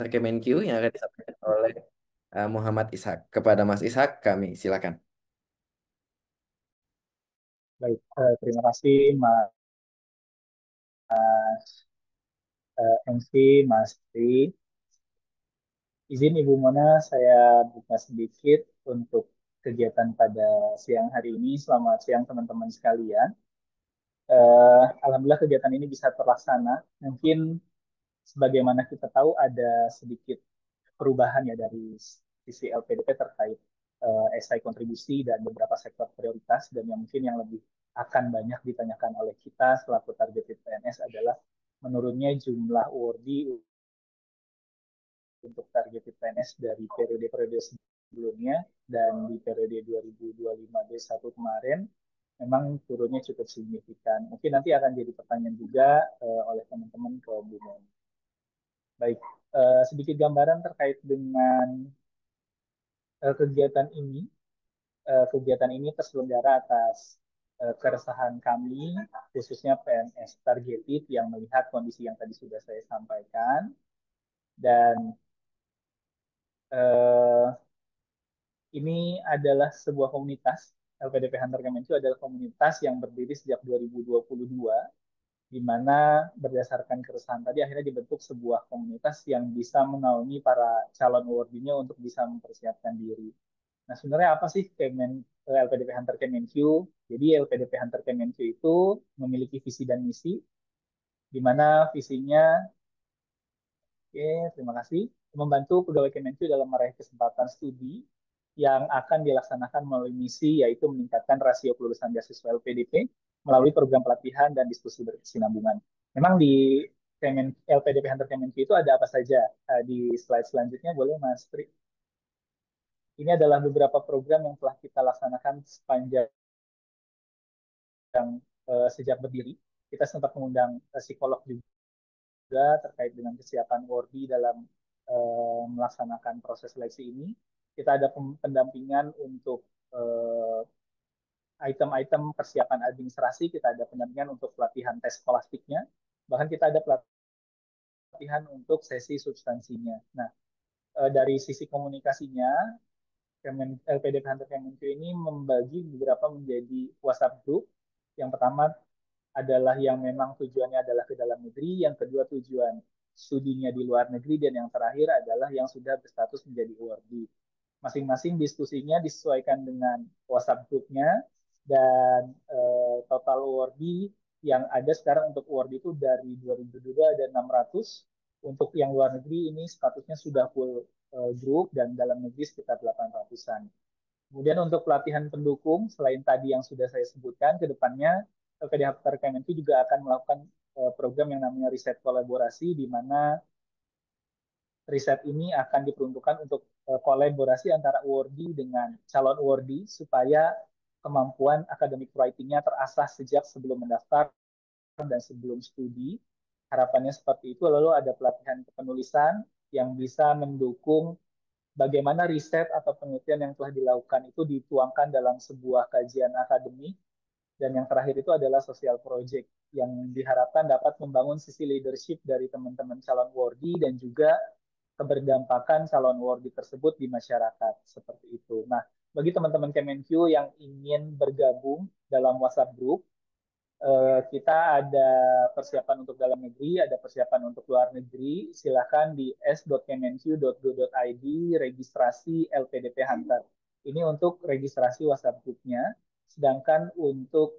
Kemenq yang akan disampaikan oleh Muhammad Ishak. Kepada Mas Ishak, kami silakan. Baik, terima kasih Mas MC, Mas Tri. Izin Ibu Mona, saya buka sedikit untuk kegiatan pada siang hari ini. Selamat siang teman-teman sekalian. Alhamdulillah kegiatan ini bisa terlaksana. Mungkin sebagaimana kita tahu ada sedikit perubahan ya dari sisi LPDP terkait SI kontribusi dan beberapa sektor prioritas, dan yang mungkin yang lebih akan banyak ditanyakan oleh kita selaku target PNS adalah menurunnya jumlah awardee untuk target PNS dari periode-periode sebelumnya, dan di periode 2025-2021 kemarin memang turunnya cukup signifikan. Mungkin nanti akan jadi pertanyaan juga oleh teman-teman ke Bu Mon. Baik, sedikit gambaran terkait dengan kegiatan ini. Kegiatan ini terselenggara atas keresahan kami, khususnya PNS targeted yang melihat kondisi yang tadi sudah saya sampaikan, dan eh, ini adalah sebuah komunitas. LPDP Hunter Kemencu adalah komunitas yang berdiri sejak 2022, di mana berdasarkan keresahan tadi akhirnya dibentuk sebuah komunitas yang bisa menaungi para calon awardee-nya untuk bisa mempersiapkan diri. Nah, sebenarnya apa sih LPDP Hunter Kemencu? Jadi LPDP Hunter Kemencu itu memiliki visi dan misi, di mana visinya, oke, terima kasih, membantu pegawai Kemenku dalam meraih kesempatan studi yang akan dilaksanakan melalui misi, yaitu meningkatkan rasio kelulusan beasiswa LPDP melalui program pelatihan dan diskusi berkesinambungan. Memang di LPDP Hunter Kemenku itu ada apa saja? Di slide selanjutnya boleh Mas Tri. Ini adalah beberapa program yang telah kita laksanakan sepanjang sejak berdiri. Kita sempat mengundang psikolog juga terkait dengan kesiapan Wordi dalam melaksanakan proses seleksi ini. Kita ada pendampingan untuk item-item persiapan administrasi, kita ada pendampingan untuk pelatihan tes skolastiknya, bahkan kita ada pelatihan untuk sesi substansinya. Nah, dari sisi komunikasinya, LPD Hunter Kemenku ini membagi beberapa menjadi WhatsApp group. Yang pertama adalah yang memang tujuannya adalah ke dalam negeri, yang kedua tujuan studinya di luar negeri, dan yang terakhir adalah yang sudah berstatus menjadi awardee. Masing-masing diskusinya disesuaikan dengan WhatsApp grupnya, dan total awardee yang ada sekarang untuk awardee itu dari 2022 ada 600. Untuk yang luar negeri ini statusnya sudah full grup, dan dalam negeri sekitar 800-an. Kemudian untuk pelatihan pendukung, selain tadi yang sudah saya sebutkan, ke depannya LPDH Kemenku juga akan melakukan program yang namanya riset kolaborasi, di mana riset ini akan diperuntukkan untuk kolaborasi antara awardee dengan calon awardee supaya kemampuan academic writing-nya terasah sejak sebelum mendaftar dan sebelum studi. Harapannya seperti itu. Lalu ada pelatihan penulisan yang bisa mendukung bagaimana riset atau penelitian yang telah dilakukan itu dituangkan dalam sebuah kajian akademik. Dan yang terakhir itu adalah social project yang diharapkan dapat membangun sisi leadership dari teman-teman calon awardee dan juga keberdampakan calon awardee tersebut di masyarakat, seperti itu. Nah, bagi teman-teman Kemenq yang ingin bergabung dalam WhatsApp group, kita ada persiapan untuk dalam negeri, ada persiapan untuk luar negeri. Silakan di s.kemenq.go.id registrasi LPDP Hunter. Ini untuk registrasi WhatsApp grupnya. Sedangkan untuk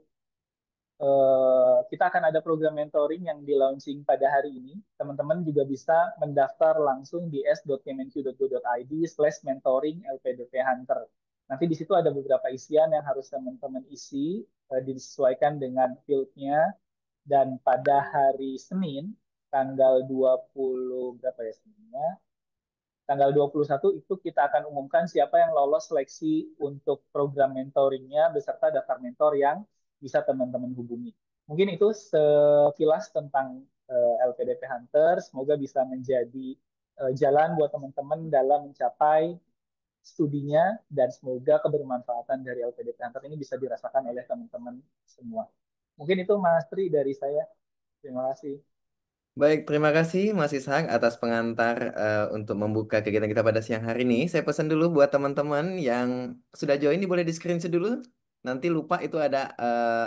kita akan ada program mentoring yang di launching pada hari ini. Teman-teman juga bisa mendaftar langsung di s.kemenq.go.id/mentoring LPDP Hunter. Nanti di situ ada beberapa isian yang harus teman-teman isi, disesuaikan dengan fieldnya, dan pada hari Senin, tanggal 20, berapa ya Seninnya? Tanggal 21 itu kita akan umumkan siapa yang lolos seleksi untuk program mentoringnya beserta daftar mentor yang bisa teman-teman hubungi. Mungkin itu sekilas tentang LPDP Hunter. Semoga bisa menjadi jalan buat teman-teman dalam mencapai studinya, dan semoga kebermanfaatan dari LPDP Hunter ini bisa dirasakan oleh teman-teman semua. Mungkin itu Mas Tri dari saya. Terima kasih. Baik, terima kasih Mas Ishak atas pengantar untuk membuka kegiatan kita pada siang hari ini. Saya pesan dulu buat teman-teman yang sudah join ini boleh di screenshot dulu. Nanti lupa itu ada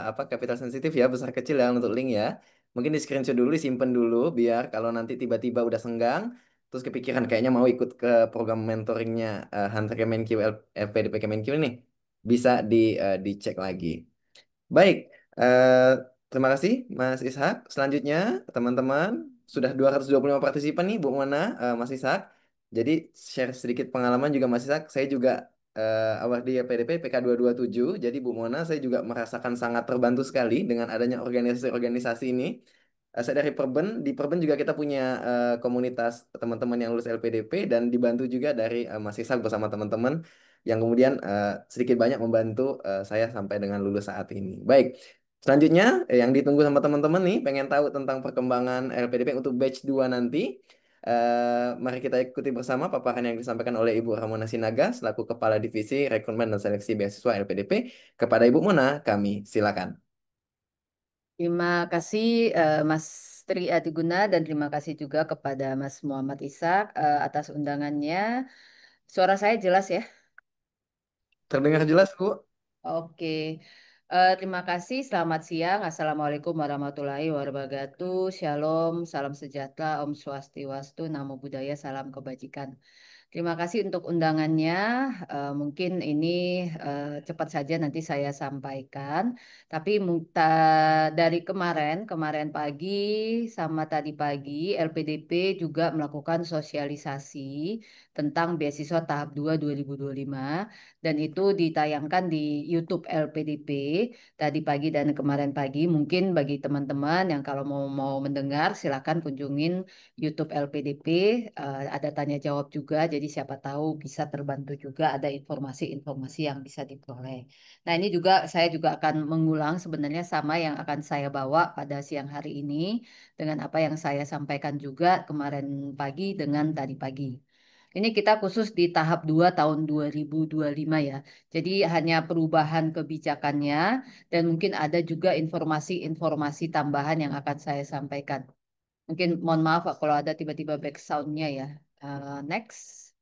apa capital sensitif ya, besar kecil ya untuk link ya. Mungkin di screenshot dulu, disimpan dulu biar kalau nanti tiba-tiba udah senggang, terus kepikiran kayaknya mau ikut ke program mentoringnya Hunter Kemenq LPDP Kemenq ini, bisa dicek lagi. Baik, eh, terima kasih Mas Ishak. Selanjutnya, teman-teman, sudah 225 partisipan nih, Bu Mona, Mas Ishak. Jadi, share sedikit pengalaman juga Mas Ishak. Saya juga awal di PDP PK 227. Jadi, Bu Mona, saya juga merasakan sangat terbantu sekali dengan adanya organisasi-organisasi ini. Saya dari Perben, di Perben juga kita punya komunitas teman-teman yang lulus LPDP dan dibantu juga dari Mas Ishak bersama teman-teman yang kemudian sedikit banyak membantu saya sampai dengan lulus saat ini. Baik, selanjutnya yang ditunggu sama teman-teman nih, pengen tahu tentang perkembangan LPDP untuk batch 2 nanti. Mari kita ikuti bersama paparan yang disampaikan oleh Ibu Ramona Sinaga selaku Kepala Divisi Rekrutmen dan Seleksi Beasiswa LPDP. Kepada Ibu Mona, kami silakan. Terima kasih Mas Tri Adiguna dan terima kasih juga kepada Mas Muhammad Ishak atas undangannya. Suara saya jelas ya? Terdengar jelas, Bu? Oke. Terima kasih. Selamat siang. Assalamualaikum warahmatullahi wabarakatuh. Shalom, salam sejahtera, Om Swastiwastu, Namo Buddhaya, salam kebajikan. Terima kasih untuk undangannya. Mungkin ini cepat saja nanti saya sampaikan. Tapi dari kemarin pagi sama tadi pagi, LPDP juga melakukan sosialisasi tentang beasiswa tahap 2 2025 dan itu ditayangkan di YouTube LPDP tadi pagi dan kemarin pagi. Mungkin bagi teman-teman yang kalau mau mendengar silakan kunjungin YouTube LPDP, ada tanya jawab juga, jadi siapa tahu bisa terbantu juga ada informasi-informasi yang bisa diperoleh. Nah ini juga saya juga akan mengulang sebenarnya sama yang akan saya bawa pada siang hari ini dengan apa yang saya sampaikan juga kemarin pagi dengan tadi pagi. Ini kita khusus di tahap 2 tahun 2025 ya. Jadi hanya perubahan kebijakannya dan mungkin ada juga informasi-informasi tambahan yang akan saya sampaikan. Mungkin mohon maaf Pak, kalau ada tiba-tiba back sound-nya ya. Next.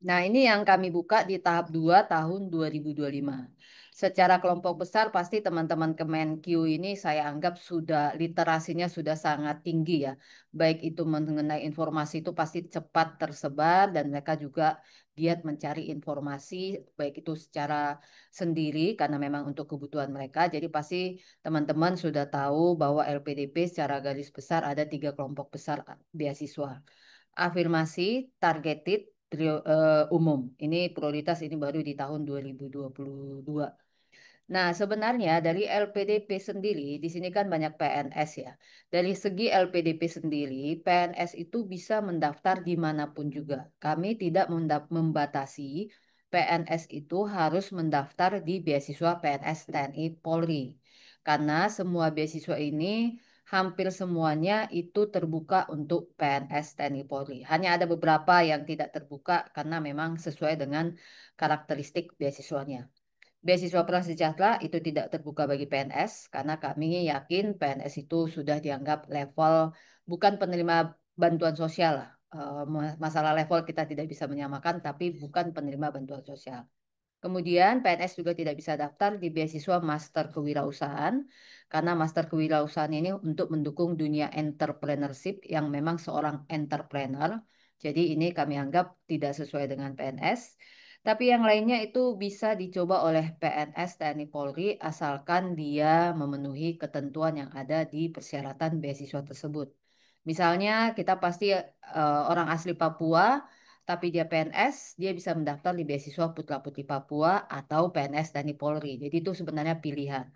Nah, ini yang kami buka di tahap 2 tahun 2025. Secara kelompok besar pasti teman-teman Kemenq ini saya anggap sudah literasinya sudah sangat tinggi ya. Baik itu mengenai informasi itu pasti cepat tersebar dan mereka juga giat mencari informasi baik itu secara sendiri karena memang untuk kebutuhan mereka. Jadi pasti teman-teman sudah tahu bahwa LPDP secara garis besar ada 3 kelompok besar beasiswa. Afirmasi, targeted, umum. Ini prioritas ini baru di tahun 2022. Nah, sebenarnya dari LPDP sendiri, di sini kan banyak PNS ya. Dari segi LPDP sendiri, PNS itu bisa mendaftar dimanapun juga. Kami tidak membatasi PNS itu harus mendaftar di beasiswa PNS TNI Polri. Karena semua beasiswa ini hampir semuanya itu terbuka untuk PNS TNI Polri. Hanya ada beberapa yang tidak terbuka karena memang sesuai dengan karakteristik beasiswanya. Beasiswa prasejahtera itu tidak terbuka bagi PNS karena kami yakin PNS itu sudah dianggap level bukan penerima bantuan sosial lah. Masalah level kita tidak bisa menyamakan tapi bukan penerima bantuan sosial. Kemudian PNS juga tidak bisa daftar di beasiswa Master Kewirausahaan karena Master Kewirausahaan ini untuk mendukung dunia entrepreneurship yang memang seorang entrepreneur. Jadi ini kami anggap tidak sesuai dengan PNS. Tapi yang lainnya itu bisa dicoba oleh PNS TNI Polri asalkan dia memenuhi ketentuan yang ada di persyaratan beasiswa tersebut. Misalnya kita pasti orang asli Papua tapi dia PNS, dia bisa mendaftar di beasiswa Putra Putri Papua atau PNS TNI Polri. Jadi itu sebenarnya pilihan.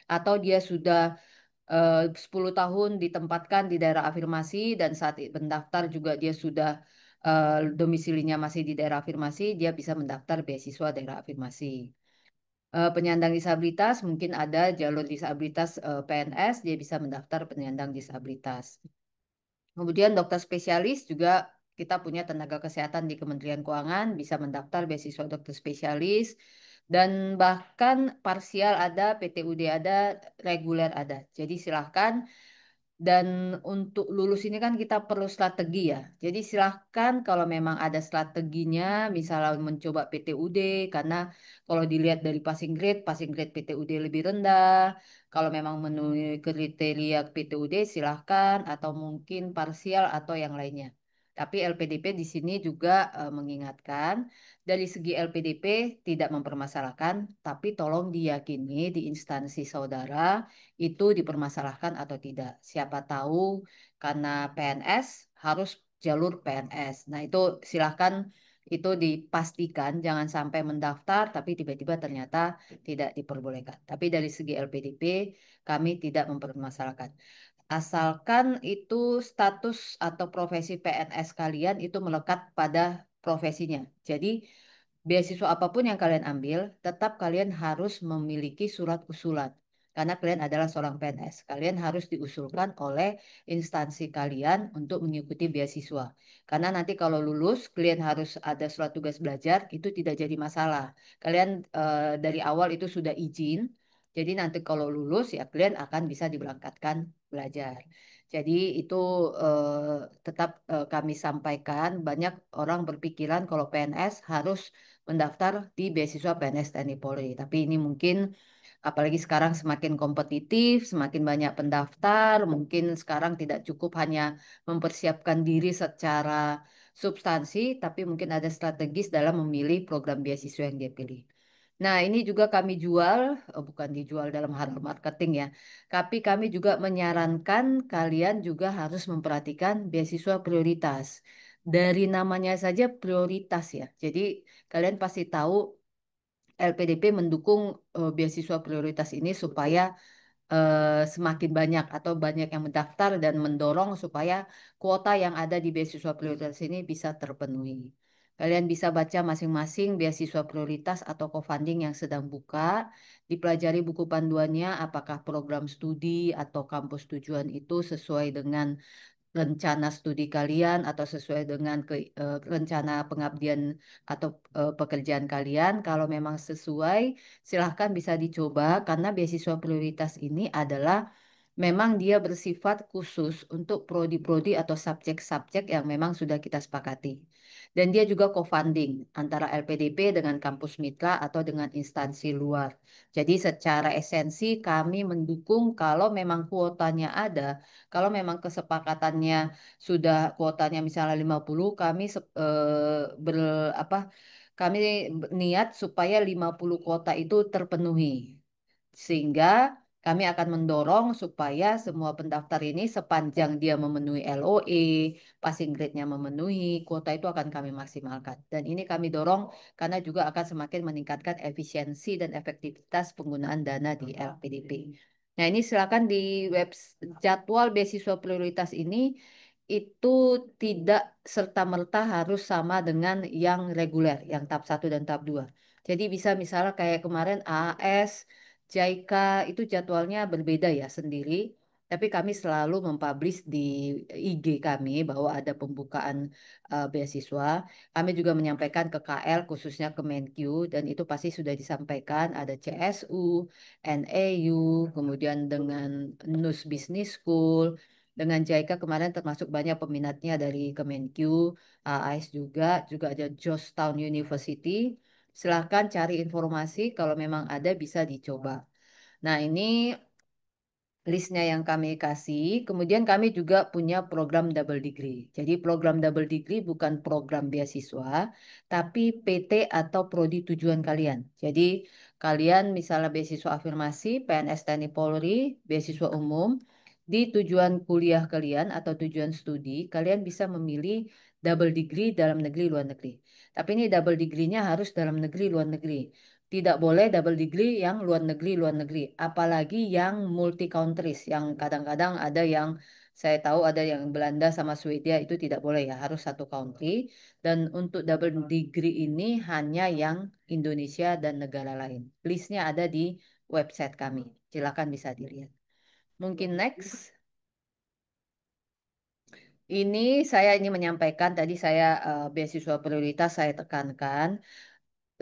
Atau dia sudah 10 tahun ditempatkan di daerah afirmasi dan saat mendaftar juga dia sudah domisilinya masih di daerah afirmasi, dia bisa mendaftar beasiswa daerah afirmasi. Penyandang disabilitas mungkin ada jalur disabilitas PNS, dia bisa mendaftar penyandang disabilitas. Kemudian dokter spesialis juga kita punya tenaga kesehatan di Kementerian Keuangan bisa mendaftar beasiswa dokter spesialis dan bahkan parsial ada, PTUD ada, reguler ada. Jadi silahkan Dan untuk lulus ini kan kita perlu strategi ya. Jadi silahkan kalau memang ada strateginya, misalnya mencoba PTUD, karena kalau dilihat dari passing grade PTUD lebih rendah. Kalau memang memenuhi kriteria PTUD silahkan, atau mungkin parsial atau yang lainnya. Tapi LPDP di sini juga mengingatkan dari segi LPDP tidak mempermasalahkan, tapi tolong diyakini di instansi saudara itu dipermasalahkan atau tidak. Siapa tahu karena PNS harus jalur PNS. Nah, itu silahkan itu dipastikan jangan sampai mendaftar tapi tiba-tiba ternyata tidak diperbolehkan. Tapi dari segi LPDP kami tidak mempermasalahkan. Asalkan itu status atau profesi PNS kalian itu melekat pada profesinya. Jadi beasiswa apapun yang kalian ambil, tetap kalian harus memiliki surat usulan. Karena kalian adalah seorang PNS. Kalian harus diusulkan oleh instansi kalian untuk mengikuti beasiswa. Karena nanti kalau lulus, kalian harus ada surat tugas belajar, itu tidak jadi masalah. Kalian dari awal itu sudah izin. Jadi nanti kalau lulus ya kalian akan bisa diberangkatkan belajar. Jadi itu tetap kami sampaikan. Banyak orang berpikiran kalau PNS harus mendaftar di beasiswa PNS TNI Polri. Tapi ini mungkin apalagi sekarang semakin kompetitif, semakin banyak pendaftar, mungkin sekarang tidak cukup hanya mempersiapkan diri secara substansi, tapi mungkin ada strategis dalam memilih program beasiswa yang dia pilih. Nah, ini juga kami jual, bukan dijual dalam hal marketing ya, tapi kami juga menyarankan kalian juga harus memperhatikan beasiswa prioritas. Dari namanya saja prioritas ya. Jadi kalian pasti tahu LPDP mendukung beasiswa prioritas ini supaya semakin banyak atau banyak yang mendaftar dan mendorong supaya kuota yang ada di beasiswa prioritas ini bisa terpenuhi. Kalian bisa baca masing-masing beasiswa prioritas atau co-funding yang sedang buka, dipelajari buku panduannya apakah program studi atau kampus tujuan itu sesuai dengan rencana studi kalian atau sesuai dengan rencana pengabdian atau pekerjaan kalian. Kalau memang sesuai, silahkan bisa dicoba karena beasiswa prioritas ini adalah memang dia bersifat khusus untuk prodi-prodi atau subjek-subjek yang memang sudah kita sepakati. Dan dia juga co-funding antara LPDP dengan kampus mitra atau dengan instansi luar. Jadi secara esensi kami mendukung kalau memang kuotanya ada, kalau memang kesepakatannya sudah kuotanya misalnya 50, kami ber apa kami niat supaya 50 kuota itu terpenuhi. Sehingga kami akan mendorong supaya semua pendaftar ini sepanjang dia memenuhi LOE, passing grade-nya memenuhi, kuota itu akan kami maksimalkan. Dan ini kami dorong karena juga akan semakin meningkatkan efisiensi dan efektivitas penggunaan dana di LPDP. Nah, ini silakan di web jadwal beasiswa prioritas ini itu tidak serta-merta harus sama dengan yang reguler, yang tahap 1 dan tahap 2. Jadi bisa misalnya kayak kemarin AAS, JICA itu jadwalnya berbeda ya sendiri. Tapi kami selalu mempublish di IG kami bahwa ada pembukaan beasiswa. Kami juga menyampaikan ke KL khususnya ke Menq dan itu pasti sudah disampaikan ada CSU, NEU, kemudian dengan NUS Business School, dengan JICA kemarin termasuk banyak peminatnya dari Kemenq, AIS juga ada Georgetown University. Silahkan cari informasi kalau memang ada bisa dicoba. Nah, ini listnya yang kami kasih. Kemudian kami juga punya program double degree. Jadi program double degree bukan program beasiswa, tapi PT atau prodi tujuan kalian. Jadi kalian misalnya beasiswa afirmasi, PNS TNI Polri, beasiswa umum, di tujuan kuliah kalian atau tujuan studi, kalian bisa memilih double degree dalam negeri luar negeri. Tapi ini double degree-nya harus dalam negeri luar negeri. Tidak boleh double degree yang luar negeri, apalagi yang multi countries, yang kadang-kadang ada yang saya tahu ada yang Belanda sama Swedia itu tidak boleh ya, harus satu country. Dan untuk double degree ini hanya yang Indonesia dan negara lain. Listnya ada di website kami. Silakan bisa dilihat. Mungkin next. Ini saya menyampaikan tadi saya beasiswa prioritas saya tekankan.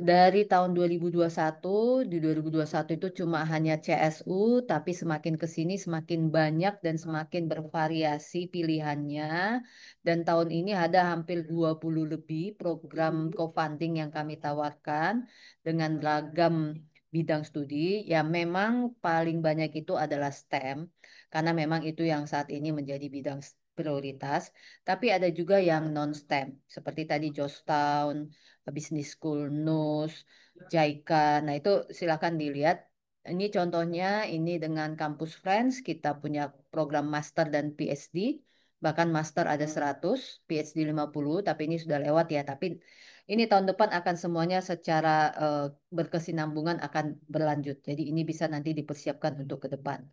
dari tahun 2021, di 2021 itu cuma hanya CSU, tapi semakin ke sini semakin banyak dan semakin bervariasi pilihannya. Dan tahun ini ada hampir 20 lebih program co-funding yang kami tawarkan dengan ragam bidang studi. Ya memang paling banyak itu adalah STEM, karena memang itu yang saat ini menjadi bidang prioritas. Tapi ada juga yang non-STEM, seperti tadi Georgetown, Business School, NUS, JICA. Nah, itu silakan dilihat. Ini contohnya, ini dengan Campus Friends, kita punya program master dan PhD. Bahkan master ada 100, PhD 50, tapi ini sudah lewat ya. Tapi ini tahun depan akan semuanya secara eh, berkesinambungan akan berlanjut. Jadi ini bisa nanti dipersiapkan untuk ke depan.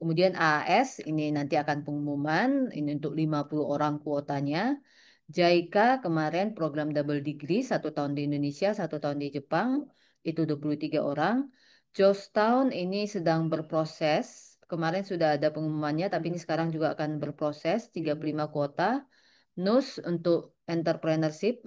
Kemudian AAS, ini nanti akan pengumuman, ini untuk 50 orang kuotanya. JICA kemarin program double degree, 1 tahun di Indonesia, 1 tahun di Jepang, itu 23 orang. Georgetown ini sedang berproses. Kemarin sudah ada pengumumannya, tapi ini sekarang juga akan berproses, 35 kuota. NUS untuk entrepreneurship,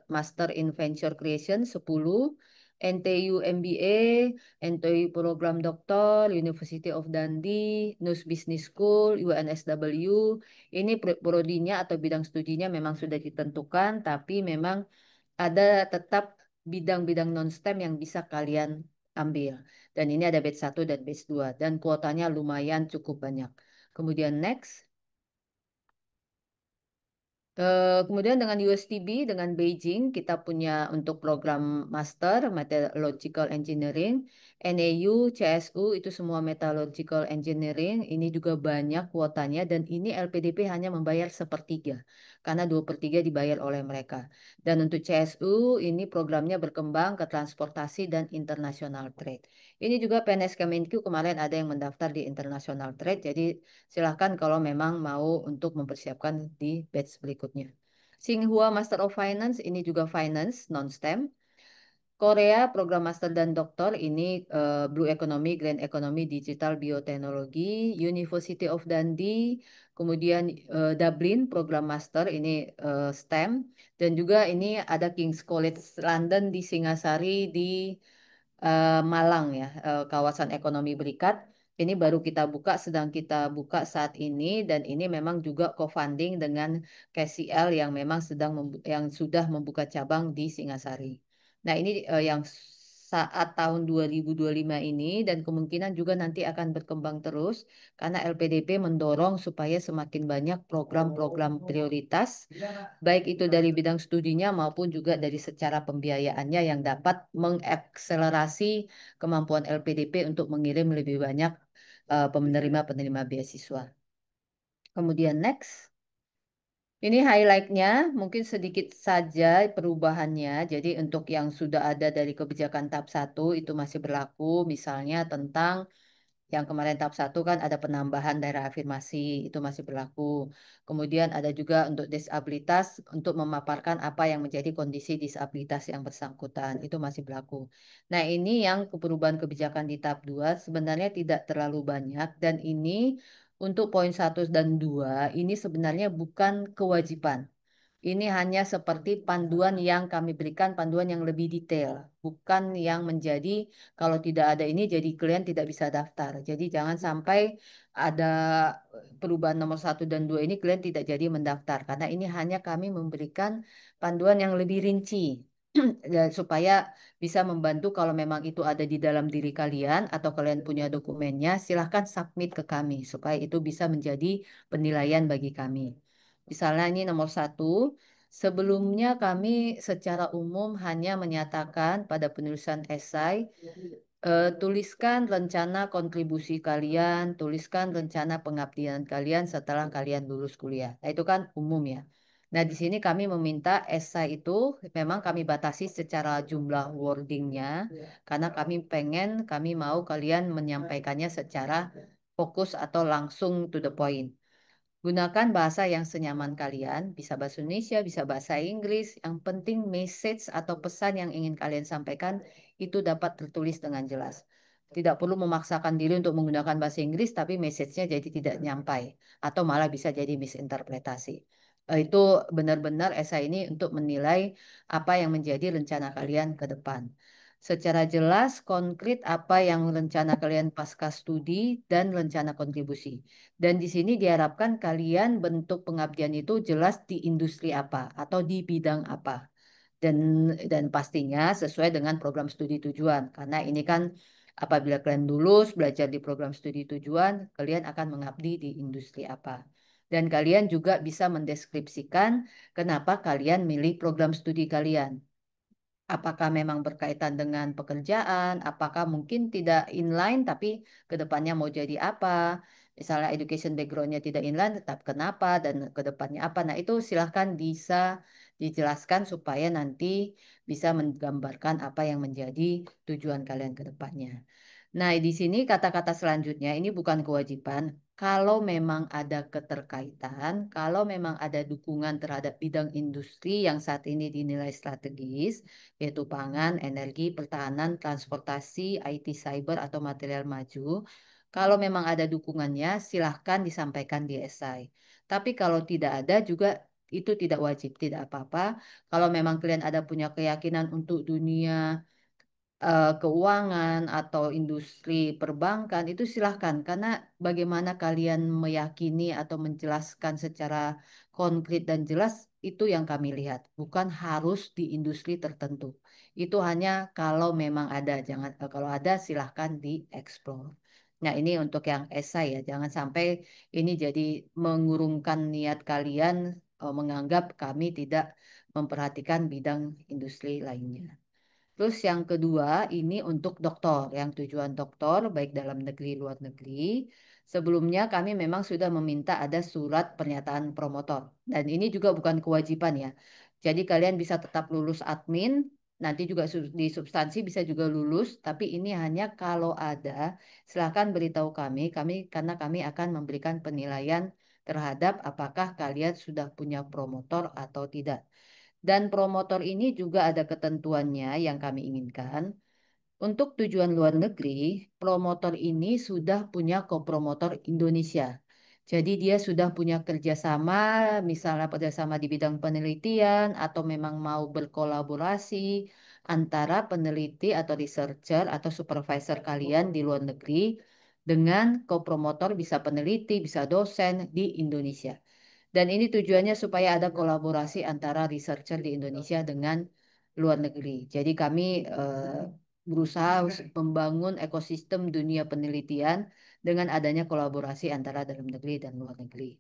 Master in Venture Creation 10, NTU MBA, NTU Program Doktor, University of Dundee, NUS Business School, UNSW. Ini prodinya atau bidang studinya memang sudah ditentukan, tapi memang ada tetap bidang-bidang non-STEM yang bisa kalian ambil. Dan ini ada batch 1 dan batch 2 dan kuotanya lumayan cukup banyak. Kemudian next. Kemudian dengan USTB, dengan Beijing, kita punya untuk program Master Metallurgical Engineering, NAU, CSU, itu semua Metallurgical Engineering. Ini juga banyak kuotanya dan ini LPDP hanya membayar sepertiga, karena 2/3 dibayar oleh mereka. Dan untuk CSU, ini programnya berkembang ke transportasi dan international trade. Ini juga PNS Kemenq kemarin ada yang mendaftar di international trade, jadi silahkan kalau memang mau untuk mempersiapkan di batch berikutnya. Tsinghua Master of Finance ini juga finance non-STEM. Korea program master dan doktor ini Blue Economy, Green Economy, Digital Bioteknologi, University of Dundee, kemudian Dublin program master ini STEM dan juga ini ada King's College London di Singasari di Malang ya, kawasan ekonomi berikat. Ini baru kita buka, sedang kita buka saat ini dan ini memang juga co-funding dengan KCL yang memang yang sudah membuka cabang di Singasari. Nah, ini yang saat tahun 2025 ini dan kemungkinan juga nanti akan berkembang terus karena LPDP mendorong supaya semakin banyak program-program prioritas baik itu dari bidang studinya maupun juga dari secara pembiayaannya yang dapat mengakselerasi kemampuan LPDP untuk mengirim lebih banyak penerima-penerima beasiswa. Kemudian next. Ini highlightnya mungkin sedikit saja perubahannya. Jadi untuk yang sudah ada dari kebijakan tahap 1 itu masih berlaku. Misalnya tentang yang kemarin tahap 1 kan ada penambahan daerah afirmasi, itu masih berlaku. Kemudian ada juga untuk disabilitas, untuk memaparkan apa yang menjadi kondisi disabilitas yang bersangkutan, itu masih berlaku. Nah ini yang perubahan kebijakan di tahap 2 sebenarnya tidak terlalu banyak dan ini untuk poin 1 dan 2 ini sebenarnya bukan kewajiban. Ini hanya seperti panduan yang kami berikan, panduan yang lebih detail, bukan yang menjadi kalau tidak ada ini jadi klien tidak bisa daftar. Jadi jangan sampai ada perubahan nomor 1 dan 2 ini klien tidak jadi mendaftar karena ini hanya kami memberikan panduan yang lebih rinci supaya bisa membantu kalau memang itu ada di dalam diri kalian atau kalian punya dokumennya, silahkan submit ke kami supaya itu bisa menjadi penilaian bagi kami. Misalnya ini nomor 1, sebelumnya kami secara umum hanya menyatakan pada penulisan esai, tuliskan rencana kontribusi kalian, tuliskan rencana pengabdian kalian setelah kalian lulus kuliah. Nah, itu kan umum ya. Nah, di sini kami meminta esai itu memang kami batasi secara jumlah wordingnya, karena kami mau kalian menyampaikannya secara fokus atau langsung to the point. Gunakan bahasa yang senyaman kalian, bisa bahasa Indonesia, bisa bahasa Inggris. Yang penting message atau pesan yang ingin kalian sampaikan itu dapat tertulis dengan jelas. Tidak perlu memaksakan diri untuk menggunakan bahasa Inggris, tapi message-nya jadi tidak nyampai. Atau malah bisa jadi misinterpretasi. Itu benar-benar esai ini untuk menilai apa yang menjadi rencana kalian ke depan. Secara jelas, konkret apa yang rencana kalian pasca studi dan rencana kontribusi. Dan di sini diharapkan kalian bentuk pengabdian itu jelas di industri apa atau di bidang apa. Dan pastinya sesuai dengan program studi tujuan. Karena ini kan apabila kalian lulus belajar di program studi tujuan, kalian akan mengabdi di industri apa. Dan kalian juga bisa mendeskripsikan kenapa kalian milih program studi kalian. Apakah memang berkaitan dengan pekerjaan, apakah mungkin tidak inline tapi kedepannya mau jadi apa. Misalnya education backgroundnya tidak inline, tetap kenapa dan kedepannya apa. Nah itu silahkan bisa dijelaskan supaya nanti bisa menggambarkan apa yang menjadi tujuan kalian ke depannya. Nah, di sini kata-kata selanjutnya ini bukan kewajiban. Kalau memang ada keterkaitan, kalau memang ada dukungan terhadap bidang industri yang saat ini dinilai strategis, yaitu pangan, energi, pertahanan, transportasi, IT, cyber, atau material maju. Kalau memang ada dukungannya, silahkan disampaikan di esai. Tapi kalau tidak ada juga itu tidak wajib, tidak apa-apa. Kalau memang kalian ada punya keyakinan untuk dunia keuangan atau industri perbankan itu silahkan karena bagaimana kalian meyakini atau menjelaskan secara konkret dan jelas itu yang kami lihat bukan harus di industri tertentu itu hanya kalau memang ada jangan kalau ada silahkan dieksplor. Nah ini untuk yang esai ya jangan sampai ini jadi mengurungkan niat kalian menganggap kami tidak memperhatikan bidang industri lainnya. Terus yang kedua ini untuk doktor, yang tujuan doktor baik dalam negeri luar negeri. Sebelumnya kami memang sudah meminta ada surat pernyataan promotor dan ini juga bukan kewajiban ya. Jadi kalian bisa tetap lulus admin, nanti juga di substansi bisa juga lulus, tapi ini hanya kalau ada silakan beritahu kami karena kami akan memberikan penilaian terhadap apakah kalian sudah punya promotor atau tidak. Dan promotor ini juga ada ketentuannya yang kami inginkan. Untuk tujuan luar negeri, promotor ini sudah punya kopromotor Indonesia. Jadi dia sudah punya kerjasama, misalnya kerjasama di bidang penelitian atau memang mau berkolaborasi antara peneliti atau researcher atau supervisor kalian di luar negeri dengan kopromotor bisa peneliti, bisa dosen di Indonesia. Dan ini tujuannya supaya ada kolaborasi antara researcher di Indonesia dengan luar negeri. Jadi kami berusaha membangun ekosistem dunia penelitian dengan adanya kolaborasi antara dalam negeri dan luar negeri.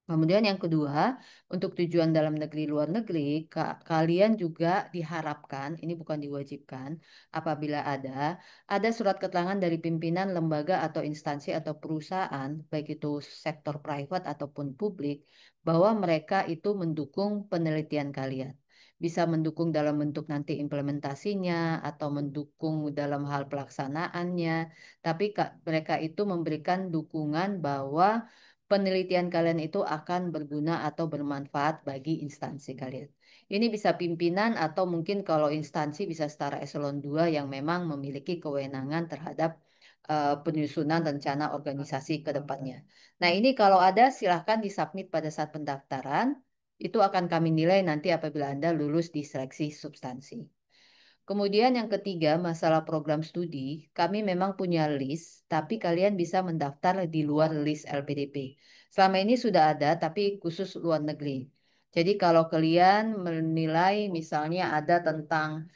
Kemudian yang kedua, untuk tujuan dalam negeri luar negeri, kalian juga diharapkan, ini bukan diwajibkan, apabila ada surat keterangan dari pimpinan lembaga atau instansi atau perusahaan, baik itu sektor private ataupun publik, bahwa mereka itu mendukung penelitian kalian. Bisa mendukung dalam bentuk nanti implementasinya atau mendukung dalam hal pelaksanaannya, tapi mereka itu memberikan dukungan bahwa penelitian kalian itu akan berguna atau bermanfaat bagi instansi kalian. Ini bisa pimpinan atau mungkin kalau instansi bisa setara eselon 2 yang memang memiliki kewenangan terhadap penyusunan rencana organisasi ke depannya. Nah, ini kalau ada silahkan disubmit pada saat pendaftaran. Itu akan kami nilai nanti apabila Anda lulus di seleksi substansi. Kemudian yang ketiga, masalah program studi, kami memang punya list, tapi kalian bisa mendaftar di luar list LPDP. Selama ini sudah ada, tapi khusus luar negeri. Jadi kalau kalian menilai misalnya ada tentang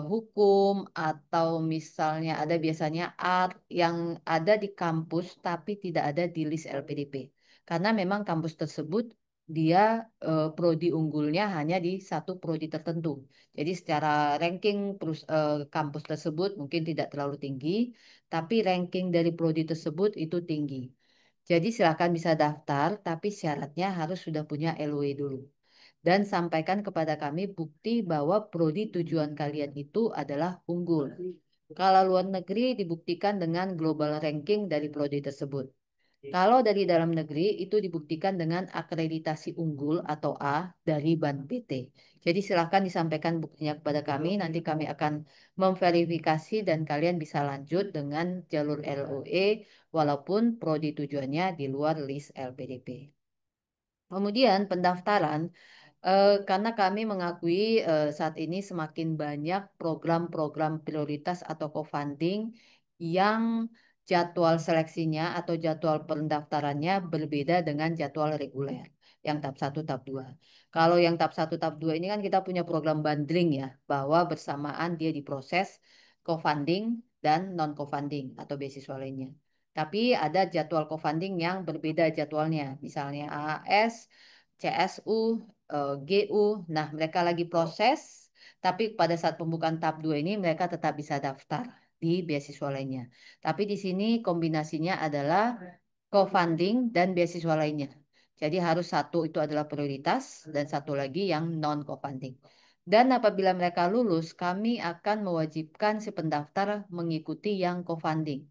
hukum atau misalnya ada biasanya art yang ada di kampus tapi tidak ada di list LPDP. Karena memang kampus tersebut dia prodi unggulnya hanya di satu prodi tertentu. Jadi secara ranking kampus tersebut mungkin tidak terlalu tinggi, tapi ranking dari prodi tersebut itu tinggi. Jadi silakan bisa daftar, tapi syaratnya harus sudah punya LOE dulu. Dan sampaikan kepada kami bukti bahwa prodi tujuan kalian itu adalah unggul. Kalau luar negeri dibuktikan dengan global ranking dari prodi tersebut. Kalau dari dalam negeri itu dibuktikan dengan akreditasi unggul atau A dari BAN PT. Jadi silakan disampaikan buktinya kepada kami, nanti kami akan memverifikasi dan kalian bisa lanjut dengan jalur LOE walaupun prodi tujuannya di luar list LPDP. Kemudian pendaftaran, karena kami mengakui saat ini semakin banyak program-program prioritas atau co-funding yang jadwal seleksinya atau jadwal pendaftarannya berbeda dengan jadwal reguler yang tahap satu, tahap 2. Kalau yang tahap satu, tahap 2 ini kan kita punya program bundling ya, bahwa bersamaan dia diproses co-funding dan non-co-funding atau beasiswa lainnya. Tapi ada jadwal co-funding yang berbeda jadwalnya, misalnya AAS, CSU, GU. Nah, mereka lagi proses, tapi pada saat pembukaan tahap 2 ini mereka tetap bisa daftar di beasiswa lainnya. Tapi di sini kombinasinya adalah co-funding dan beasiswa lainnya. Jadi harus satu itu adalah prioritas dan satu lagi yang non co-funding. Dan apabila mereka lulus, kami akan mewajibkan si pendaftar mengikuti yang co-funding.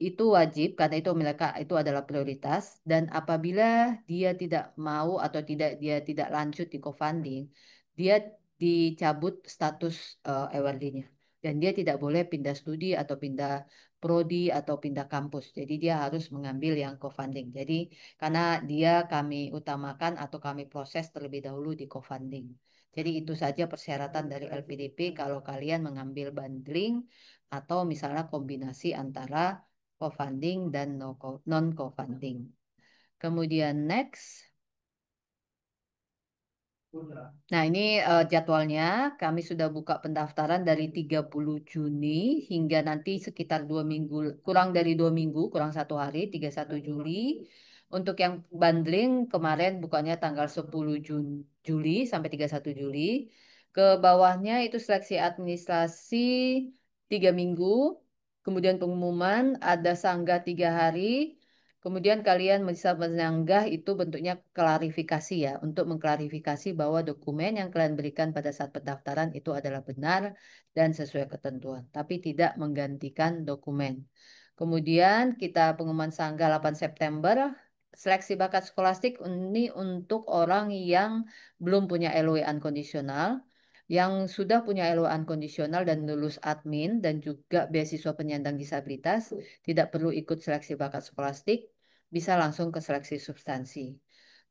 Itu wajib karena itu mereka itu adalah prioritas, dan apabila dia tidak mau atau dia tidak lanjut di co-funding, dia dicabut status awardee-nya, dan dia tidak boleh pindah studi atau pindah prodi atau pindah kampus. Jadi dia harus mengambil yang co-funding. Jadi karena dia kami utamakan atau kami proses terlebih dahulu di co-funding. Jadi itu saja persyaratan dari LPDP kalau kalian mengambil bundling atau misalnya kombinasi antara co-funding dan non-co-funding. Kemudian next. Nah, ini jadwalnya. Kami sudah buka pendaftaran dari 30 Juni hingga nanti sekitar 2 minggu, kurang dari 2 minggu, kurang 1 hari, 31 Juli. Untuk yang bundling kemarin bukannya tanggal 10 Juli sampai 31 Juli. Ke bawahnya itu seleksi administrasi 3 minggu. Kemudian pengumuman ada sanggah 3 hari. Kemudian kalian bisa menyanggah itu bentuknya klarifikasi ya, untuk mengklarifikasi bahwa dokumen yang kalian berikan pada saat pendaftaran itu adalah benar dan sesuai ketentuan, tapi tidak menggantikan dokumen. Kemudian kita pengumuman sanggah 8 September, seleksi bakat skolastik ini untuk orang yang belum punya LOE unconditional, yang sudah punya LOE unconditional dan lulus admin dan juga beasiswa penyandang disabilitas, tidak perlu ikut seleksi bakat skolastik, bisa langsung ke seleksi substansi.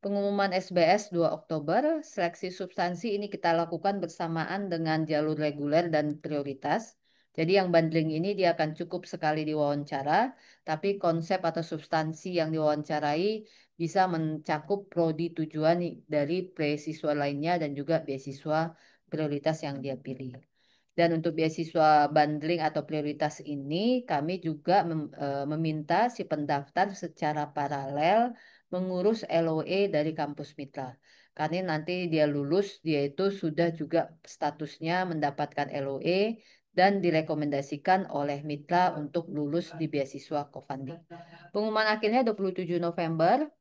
Pengumuman SBS 2 Oktober, seleksi substansi ini kita lakukan bersamaan dengan jalur reguler dan prioritas. Jadi yang bundling ini dia akan cukup sekali diwawancara, tapi konsep atau substansi yang diwawancarai bisa mencakup prodi tujuan dari beasiswa lainnya dan juga beasiswa prioritas yang dia pilih. Dan untuk beasiswa bundling atau prioritas ini, kami juga meminta si pendaftar secara paralel mengurus LOE dari kampus mitra. Karena nanti dia lulus, dia itu sudah juga statusnya mendapatkan LOE dan direkomendasikan oleh mitra untuk lulus di beasiswa co-funding. Pengumuman akhirnya 27 November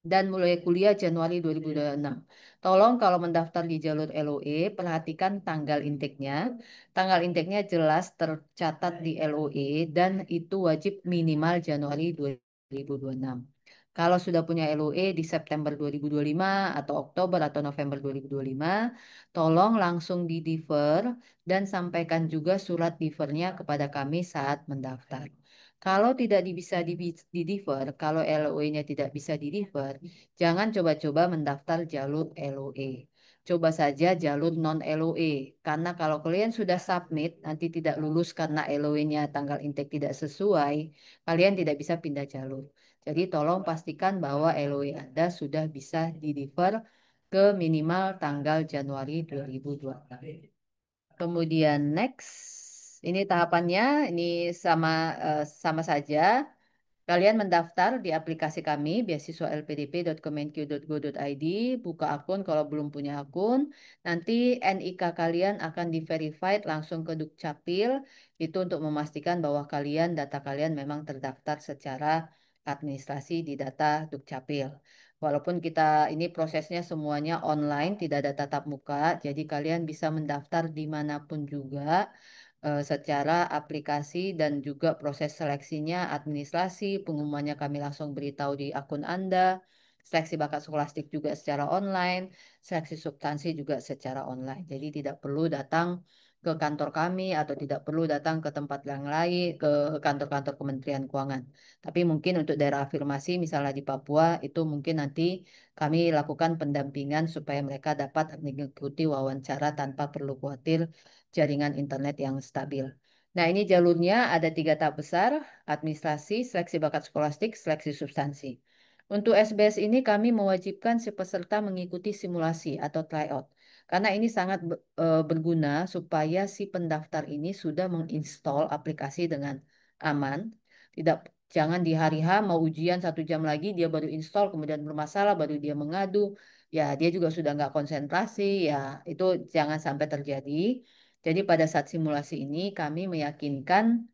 dan mulai kuliah Januari 2026. Tolong kalau mendaftar di jalur LOE, perhatikan tanggal intake-nya. Tanggal intake-nya jelas tercatat di LOE dan itu wajib minimal Januari 2026. Kalau sudah punya LOE di September 2025 atau Oktober atau November 2025, tolong langsung di-defer dan sampaikan juga surat defernya kepada kami saat mendaftar. Kalau tidak bisa di-defer, kalau LOE-nya tidak bisa di-defer, jangan coba-coba mendaftar jalur LOE. Coba saja jalur non-LOE. Karena kalau kalian sudah submit, nanti tidak lulus karena LOE-nya tanggal intake tidak sesuai, kalian tidak bisa pindah jalur. Jadi tolong pastikan bahwa LOE Anda sudah bisa di-defer ke minimal tanggal Januari 2026. Kemudian next, ini tahapannya, ini sama saja. Kalian mendaftar di aplikasi kami beasiswa lpdp.kemenq.go.id, buka akun kalau belum punya akun. Nanti NIK kalian akan di-verified langsung ke Dukcapil, itu untuk memastikan bahwa data kalian memang terdaftar secara administrasi di data Dukcapil. Walaupun kita ini prosesnya semuanya online, tidak ada tatap muka, jadi kalian bisa mendaftar dimanapun juga secara aplikasi, dan juga proses seleksinya administrasi, pengumumannya kami langsung beritahu di akun Anda, seleksi bakat skolastik juga secara online, seleksi substansi juga secara online. Jadi tidak perlu datang ke kantor kami atau tidak perlu datang ke tempat yang lain, ke kantor-kantor Kementerian Keuangan. Tapi mungkin untuk daerah afirmasi, misalnya di Papua, itu mungkin nanti kami lakukan pendampingan supaya mereka dapat mengikuti wawancara tanpa perlu khawatir jaringan internet yang stabil. Nah, ini jalurnya ada 3 tahap besar: administrasi, seleksi bakat skolastik, seleksi substansi. Untuk SBS ini kami mewajibkan si peserta mengikuti simulasi atau tryout. Karena ini sangat berguna supaya si pendaftar ini sudah menginstall aplikasi dengan aman. Tidak, jangan di hari H mau ujian 1 jam lagi dia baru install kemudian bermasalah baru dia mengadu. Ya, dia juga sudah nggak konsentrasi. Ya, itu jangan sampai terjadi. Jadi pada saat simulasi ini kami meyakinkan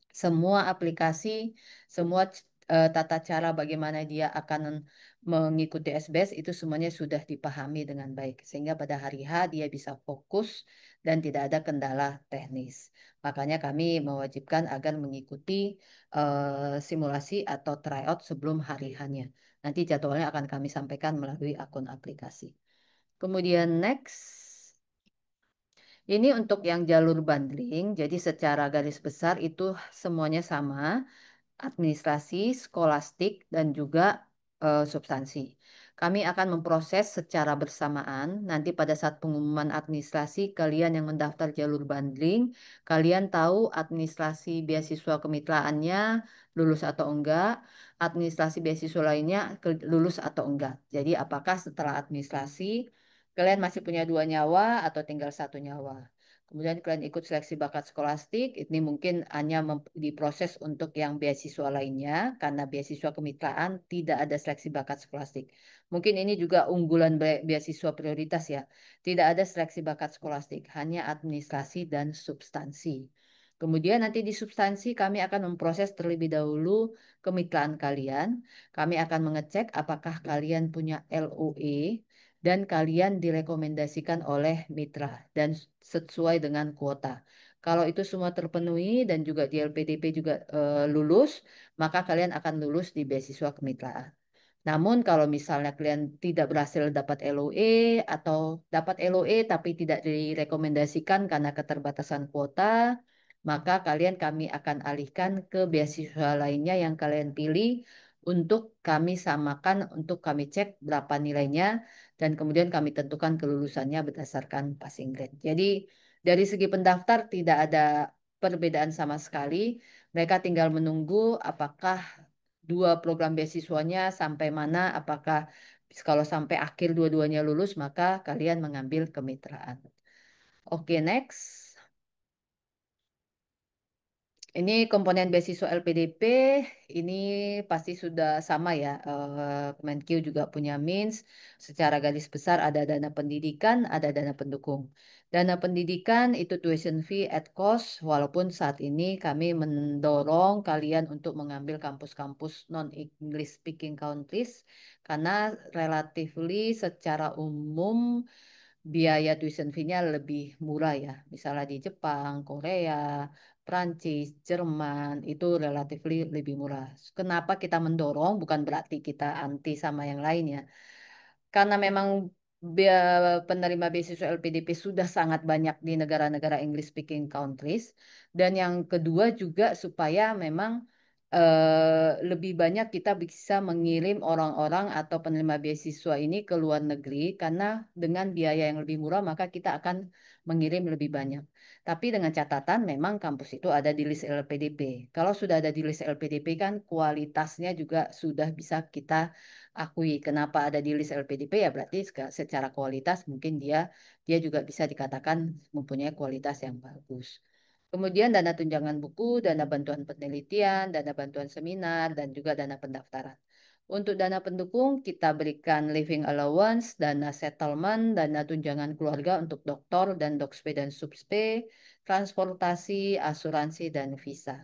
semua aplikasi, semua tata cara bagaimana dia akan mengikuti SBS itu semuanya sudah dipahami dengan baik. Sehingga pada hari H dia bisa fokus dan tidak ada kendala teknis. Makanya kami mewajibkan agar mengikuti simulasi atau tryout sebelum hari H-nya. Nanti jadwalnya akan kami sampaikan melalui akun aplikasi. Kemudian next. Ini untuk yang jalur bundling, jadi secara garis besar itu semuanya sama, administrasi, skolastik, dan juga substansi. Kami akan memproses secara bersamaan. Nanti pada saat pengumuman administrasi, kalian yang mendaftar jalur bundling, kalian tahu administrasi beasiswa kemitraannya lulus atau enggak, administrasi beasiswa lainnya lulus atau enggak. Jadi apakah setelah administrasi, kalian masih punya 2 nyawa atau tinggal 1 nyawa? Kemudian kalian ikut seleksi bakat skolastik, ini mungkin hanya diproses untuk yang beasiswa lainnya, karena beasiswa kemitraan tidak ada seleksi bakat skolastik. Mungkin ini juga unggulan beasiswa prioritas ya. Tidak ada seleksi bakat skolastik, hanya administrasi dan substansi. Kemudian nanti di substansi kami akan memproses terlebih dahulu kemitraan kalian. Kami akan mengecek apakah kalian punya LOE dan kalian direkomendasikan oleh mitra dan sesuai dengan kuota. Kalau itu semua terpenuhi dan juga di LPDP juga lulus, maka kalian akan lulus di beasiswa kemitraan. Namun kalau misalnya kalian tidak berhasil dapat LOE atau dapat LOE tapi tidak direkomendasikan karena keterbatasan kuota, maka kami akan alihkan ke beasiswa lainnya yang kalian pilih untuk kami samakan, untuk kami cek berapa nilainya, dan kemudian kami tentukan kelulusannya berdasarkan passing grade. Jadi dari segi pendaftar tidak ada perbedaan sama sekali. Mereka tinggal menunggu apakah 2 program beasiswanya sampai mana, apakah kalau sampai akhir dua-duanya lulus, maka kalian mengambil kemitraan. Oke, next. Ini komponen beasiswa LPDP, ini pasti sudah sama ya. Kemenq juga punya means. Secara garis besar ada dana pendidikan, ada dana pendukung. Dana pendidikan itu tuition fee at cost, walaupun saat ini kami mendorong kalian untuk mengambil kampus-kampus non-English speaking countries, karena relatively secara umum biaya tuition fee-nya lebih murah ya. Misalnya di Jepang, Korea, Prancis, Jerman itu relatif lebih murah. Kenapa kita mendorong? Bukan berarti kita anti sama yang lainnya. Karena memang penerima beasiswa LPDP sudah sangat banyak di negara-negara English speaking countries. Dan yang kedua juga supaya memang lebih banyak kita bisa mengirim orang-orang atau penerima beasiswa ini ke luar negeri karena dengan biaya yang lebih murah maka kita akan mengirim lebih banyak. Tapi dengan catatan memang kampus itu ada di list LPDP. Kalau sudah ada di list LPDP kan kualitasnya juga sudah bisa kita akui. Kenapa ada di list LPDP ya berarti secara kualitas mungkin dia juga bisa dikatakan mempunyai kualitas yang bagus. Kemudian dana tunjangan buku, dana bantuan penelitian, dana bantuan seminar, dan juga dana pendaftaran. Untuk dana pendukung, kita berikan living allowance, dana settlement, dana tunjangan keluarga untuk doktor dan dokspe dan subspe, transportasi, asuransi, dan visa.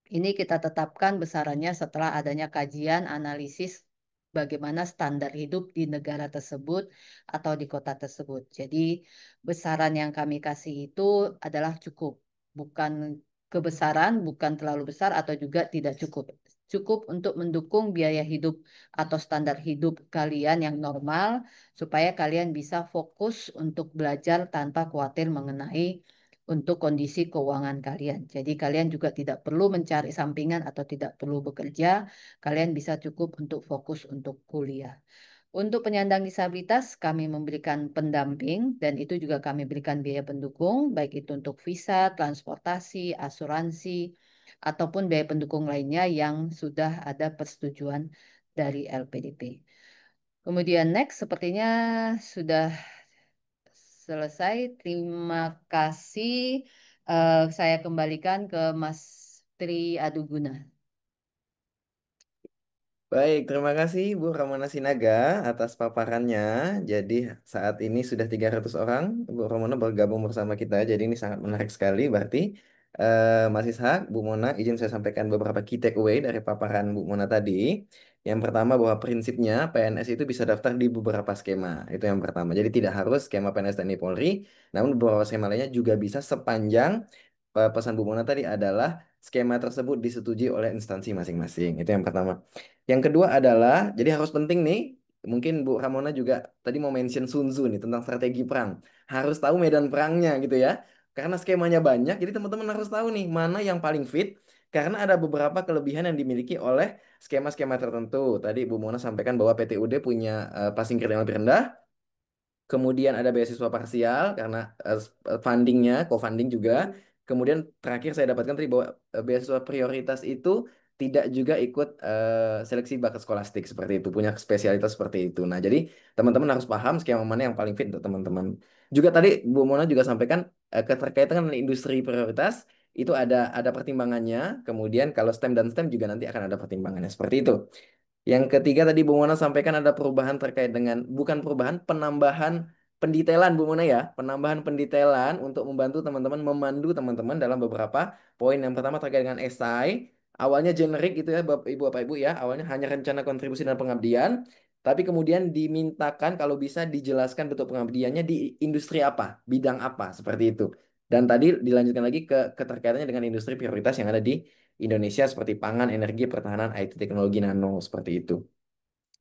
Ini kita tetapkan besarannya setelah adanya kajian analisis bagaimana standar hidup di negara tersebut atau di kota tersebut. Jadi besaran yang kami kasih itu adalah cukup, bukan kebesaran, bukan terlalu besar atau juga tidak cukup. cukup untuk mendukung biaya hidup atau standar hidup kalian yang normal, supaya kalian bisa fokus untuk belajar tanpa khawatir mengenai untuk kondisi keuangan kalian. Jadi kalian juga tidak perlu mencari sampingan atau tidak perlu bekerja, kalian bisa cukup untuk fokus untuk kuliah. Untuk penyandang disabilitas, kami memberikan pendamping dan itu juga kami berikan biaya pendukung, baik itu untuk visa, transportasi, asuransi, ataupun biaya pendukung lainnya yang sudah ada persetujuan dari LPDP. Kemudian next, sepertinya sudah selesai. Terima kasih. Saya kembalikan ke Mas Tri Aduguna. Baik, terima kasih Bu Ramana Sinaga atas paparannya. Jadi saat ini sudah 300 orang Bu Ramana bergabung bersama kita. Jadi ini sangat menarik sekali. Berarti Mas Ishak, Bu Mona, izin saya sampaikan beberapa key takeaway dari paparan Bu Mona tadi. Yang pertama bahwa prinsipnya PNS itu bisa daftar di beberapa skema. Itu yang pertama. Jadi tidak harus skema PNS TNI Polri, namun beberapa skema lainnya juga bisa sepanjang pesan Bu Mona tadi adalah skema tersebut disetujui oleh instansi masing-masing. Itu yang pertama. Yang kedua adalah, jadi harus penting nih, mungkin Bu Ramona juga tadi mau mention Sun Tzu nih tentang strategi perang. Harus tahu medan perangnya gitu ya. Karena skemanya banyak, jadi teman-teman harus tahu nih mana yang paling fit. Karena ada beberapa kelebihan yang dimiliki oleh skema-skema tertentu. Tadi Bu Mona sampaikan bahwa PTUD punya passing grade yang lebih rendah. Kemudian ada beasiswa parsial karena fundingnya, co-funding juga. Kemudian terakhir saya dapatkan tadi bahwa beasiswa prioritas itu tidak juga ikut seleksi bakat skolastik seperti itu, punya spesialitas seperti itu. Nah, jadi teman-teman harus paham skema mana yang paling fit untuk teman-teman. Juga tadi Bu Mona juga sampaikan keterkaitan dengan industri prioritas itu ada pertimbangannya. Kemudian kalau STEM dan STEM juga nanti akan ada pertimbangannya seperti itu. Yang ketiga tadi Bu Mona sampaikan ada perubahan terkait dengan bukan perubahan, penambahan pendetailan Bu Mona ya, penambahan pendetailan untuk membantu teman-teman memandu teman-teman dalam beberapa poin. Yang pertama terkait dengan esai, awalnya generik gitu ya Ibu Bapak Ibu ya, awalnya hanya rencana kontribusi dan pengabdian, tapi kemudian dimintakan kalau bisa dijelaskan bentuk pengabdiannya di industri apa, bidang apa seperti itu. Dan tadi dilanjutkan lagi ke keterkaitannya dengan industri prioritas yang ada di Indonesia seperti pangan, energi, pertahanan, IT, teknologi nano seperti itu.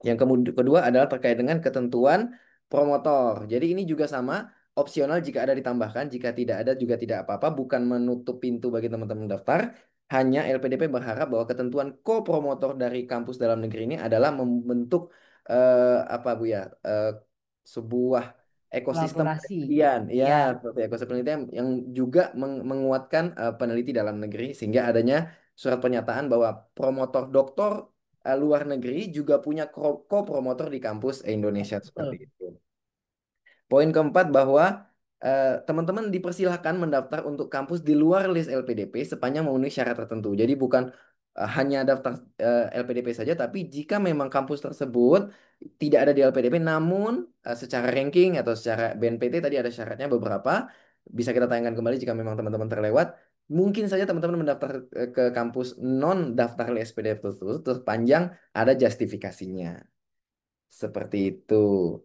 Yang kedua adalah terkait dengan ketentuan promotor. Jadi ini juga sama, opsional jika ada ditambahkan, jika tidak ada juga tidak apa-apa, bukan menutup pintu bagi teman-teman daftar. Hanya LPDP berharap bahwa ketentuan co-promotor dari kampus dalam negeri ini adalah membentuk apa Bu ya, sebuah ekosistem Kolaborasi. penelitian, ya Ya, seperti ekosistem penelitian yang juga menguatkan peneliti dalam negeri sehingga adanya surat pernyataan bahwa promotor doktor luar negeri juga punya co-promotor di kampus Indonesia seperti betul. itu. Poin keempat bahwa teman-teman dipersilahkan mendaftar untuk kampus di luar list LPDP sepanjang memenuhi syarat tertentu. Jadi bukan hanya daftar LPDP saja, tapi jika memang kampus tersebut tidak ada di LPDP, namun secara ranking atau secara BNPT tadi ada syaratnya beberapa, bisa kita tayangkan kembali jika memang teman-teman terlewat. Mungkin saja teman-teman mendaftar ke kampus non daftar list LPDP tersebut, sepanjang ada justifikasinya. Seperti itu.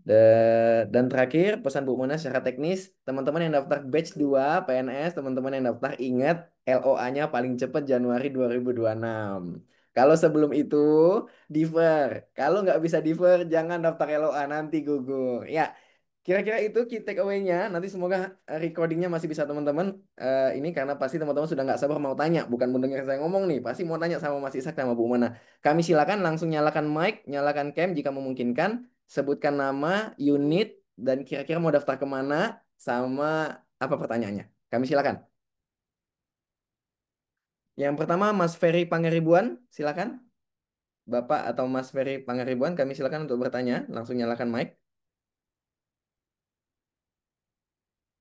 Dan terakhir, pesan Bu Mona secara teknis, teman-teman yang daftar batch 2 PNS, teman-teman yang daftar ingat LOA-nya paling cepat Januari 2026. Kalau sebelum itu, defer. Kalau nggak bisa defer, jangan daftar LOA, nanti gugur. Ya, kira-kira itu key takeaway-nya. Nanti semoga recordingnya masih bisa teman-teman ini karena pasti teman-teman sudah nggak sabar mau tanya. Bukan mendengar saya ngomong nih, pasti mau tanya sama Mas Isak sama Bu Mona. Kami silakan langsung nyalakan mic, nyalakan cam jika memungkinkan. Sebutkan nama, unit, dan kira-kira mau daftar kemana, sama apa pertanyaannya. Kami silakan. Yang pertama, Mas Ferry Pangeribuan, silakan. Bapak atau Mas Ferry Pangeribuan, kami silakan untuk bertanya. Langsung nyalakan mic.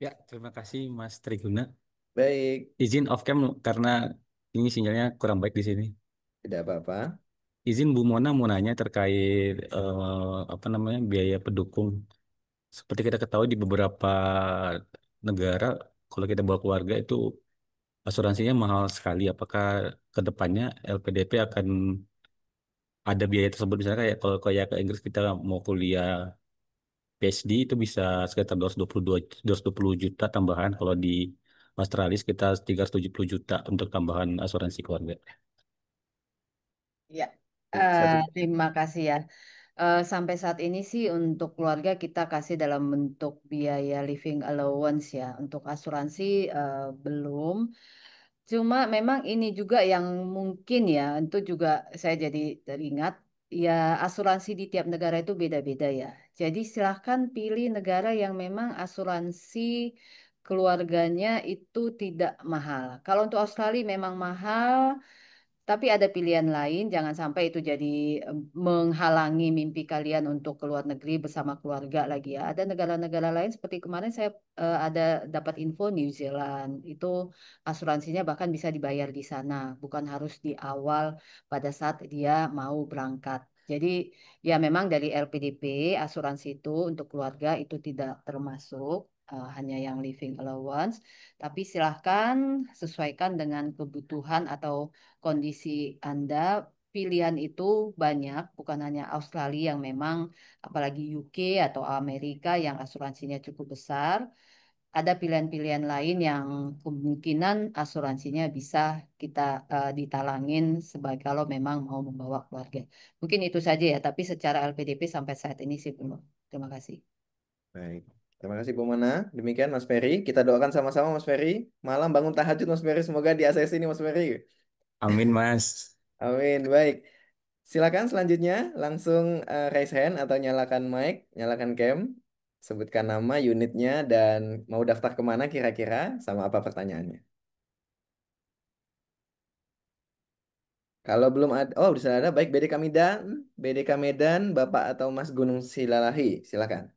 Ya, terima kasih Mas Triguna. Baik, Izin off cam karena ini sinyalnya kurang baik di sini. tidak apa-apa. Izin Bu Mona mau nanya terkait apa namanya biaya pendukung. Seperti kita ketahui di beberapa negara, kalau kita bawa keluarga itu asuransinya mahal sekali. Apakah ke depannya LPDP akan ada biaya tersebut? Misalnya kayak kalau kayak ke Inggris kita mau kuliah PhD itu bisa sekitar 220 juta tambahan. Kalau di Australia sekitar 370 juta untuk tambahan asuransi keluarga. Ya, Satu. terima kasih ya. Sampai saat ini sih untuk keluarga kita kasih dalam bentuk biaya living allowance ya. Untuk asuransi belum. Cuma memang ini juga yang mungkin ya, itu juga saya jadi teringat, ya asuransi di tiap negara itu beda-beda ya. Jadi silahkan pilih negara yang memang asuransi keluarganya itu tidak mahal. Kalau untuk Australia memang mahal, tapi ada pilihan lain, jangan sampai itu jadi menghalangi mimpi kalian untuk keluar negeri bersama keluarga lagi ya. Ada negara-negara lain seperti kemarin saya ada dapat info New Zealand, itu asuransinya bahkan bisa dibayar di sana, bukan harus di awal pada saat dia mau berangkat. Jadi ya memang dari LPDP asuransi itu untuk keluarga itu tidak termasuk hanya yang living allowance, tapi silahkan sesuaikan dengan kebutuhan atau kondisi Anda. Pilihan itu banyak, bukan hanya Australia yang memang, apalagi UK atau Amerika yang asuransinya cukup besar. Ada pilihan-pilihan lain yang kemungkinan asuransinya bisa kita ditalangin sebagai kalau memang mau membawa keluarga. Mungkin itu saja ya, tapi secara LPDP sampai saat ini sih belum. Terima kasih. Baik. Terima kasih Bu Mona. Demikian Mas Ferry. Kita doakan sama-sama Mas Ferry. Malam bangun tahajud Mas Ferry. Semoga di ACC ini Mas Ferry. Amin, Mas. Amin. Baik. Silakan selanjutnya langsung raise hand atau nyalakan mic, nyalakan cam. Sebutkan nama, unitnya, dan mau daftar kemana kira-kira, sama apa pertanyaannya. Kalau belum ada, oh bisa ada. Baik, BDK Medan, BDK Medan, Bapak atau Mas Gunung Silalahi. Silakan.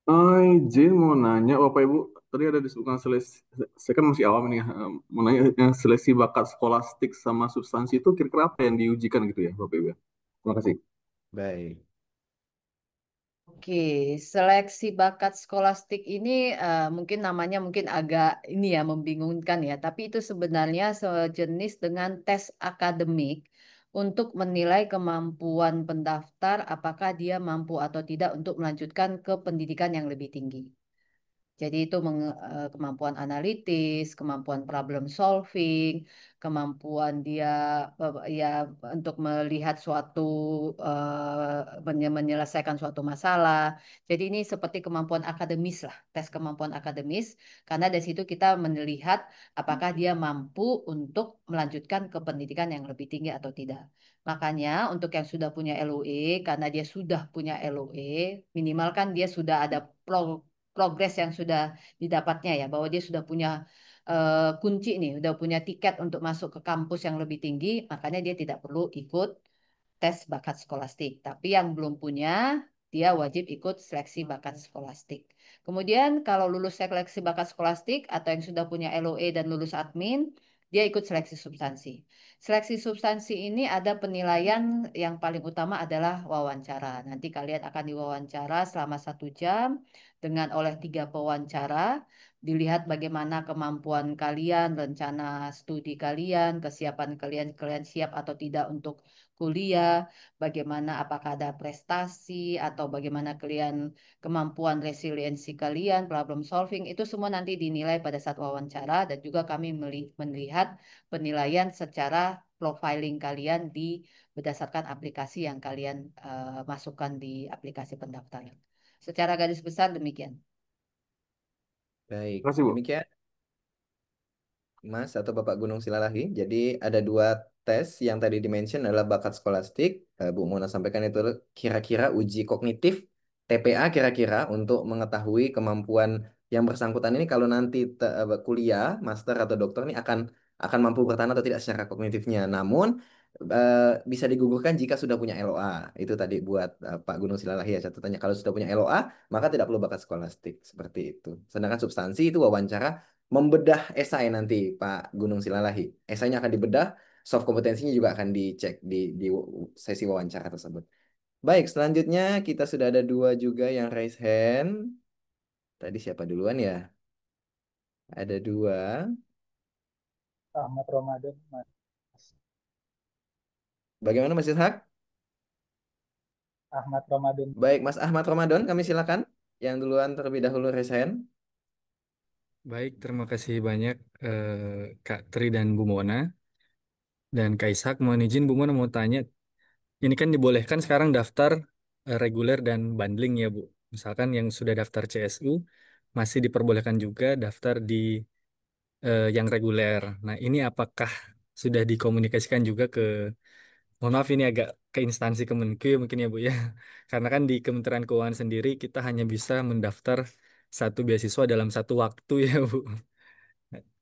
Izin mau nanya, Bapak Ibu, tadi ada disebutkan seleksi, saya kan masih awam nih ya, mau nanya yang seleksi bakat skolastik sama substansi itu kira-kira apa yang diujikan gitu ya, Bapak Ibu ya? Terima kasih. Baik. Oke, seleksi bakat skolastik ini mungkin namanya mungkin agak ini ya membingungkan ya, tapi itu sebenarnya sejenis dengan tes akademik untuk menilai kemampuan pendaftar apakah dia mampu atau tidak untuk melanjutkan ke pendidikan yang lebih tinggi. Jadi itu kemampuan analitis, kemampuan problem solving, kemampuan dia ya untuk melihat suatu menyelesaikan suatu masalah. Jadi ini seperti kemampuan akademis lah, tes kemampuan akademis karena dari situ kita melihat apakah dia mampu untuk melanjutkan ke pendidikan yang lebih tinggi atau tidak. Makanya untuk yang sudah punya LOE, karena dia sudah punya LOE, minimal kan dia sudah ada progres yang sudah didapatnya ya, bahwa dia sudah punya kunci nih, udah punya tiket untuk masuk ke kampus yang lebih tinggi, makanya dia tidak perlu ikut tes bakat skolastik. Tapi yang belum punya, dia wajib ikut seleksi bakat skolastik. Kemudian kalau lulus seleksi bakat skolastik atau yang sudah punya LOE dan lulus admin, dia ikut seleksi substansi. Seleksi substansi ini ada penilaian yang paling utama adalah wawancara. Nanti kalian akan diwawancara selama 1 jam dengan oleh 3 pewawancara. Dilihat bagaimana kemampuan kalian, rencana studi kalian, kesiapan kalian, kalian siap atau tidak untuk kuliah, bagaimana apakah ada prestasi atau bagaimana kalian kemampuan resiliensi kalian, problem solving itu semua nanti dinilai pada saat wawancara dan juga kami melihat penilaian secara profiling kalian di berdasarkan aplikasi yang kalian masukkan di aplikasi pendaftaran. Secara garis besar demikian. Baik. Terima kasih, Bu. Demikian Mas atau Bapak Gunung Silalahi. Jadi ada dua tes yang tadi dimention adalah bakat skolastik. Bu Mona sampaikan itu kira-kira uji kognitif TPA kira-kira untuk mengetahui kemampuan yang bersangkutan ini kalau nanti kuliah, master atau dokter ini akan mampu bertahan atau tidak secara kognitifnya. Namun bisa digugurkan jika sudah punya LOA. Itu tadi buat Pak Gunung Silalahi ya catatannya. Kalau sudah punya LOA, maka tidak perlu bakat skolastik seperti itu. Sedangkan substansi itu wawancara membedah esai nanti Pak Gunung Silalahi. Esainya akan dibedah, soft kompetensinya juga akan dicek di sesi wawancara tersebut. Baik, selanjutnya kita sudah ada dua juga yang raise hand. Tadi siapa duluan ya? Ada dua. Ahmad Ramadan, Mas Bagaimana Mas Ishak? Ahmad Ramadan. Baik, Mas Ahmad Ramadan, kami silakan. Yang duluan terlebih dahulu raise hand. Baik, terima kasih banyak Kak Tri dan Bu Mona. Dan Kak Ishak, mohon izin Bu Mona mau tanya, ini kan dibolehkan sekarang daftar reguler dan bundling ya Bu. Misalkan yang sudah daftar CSU masih diperbolehkan juga daftar di yang reguler. Nah, ini apakah sudah dikomunikasikan juga ke, mohon maaf ini agak ke instansi Kemenkeu ya mungkin ya Bu ya. Karena kan di Kementerian Keuangan sendiri kita hanya bisa mendaftar satu beasiswa dalam satu waktu ya Bu.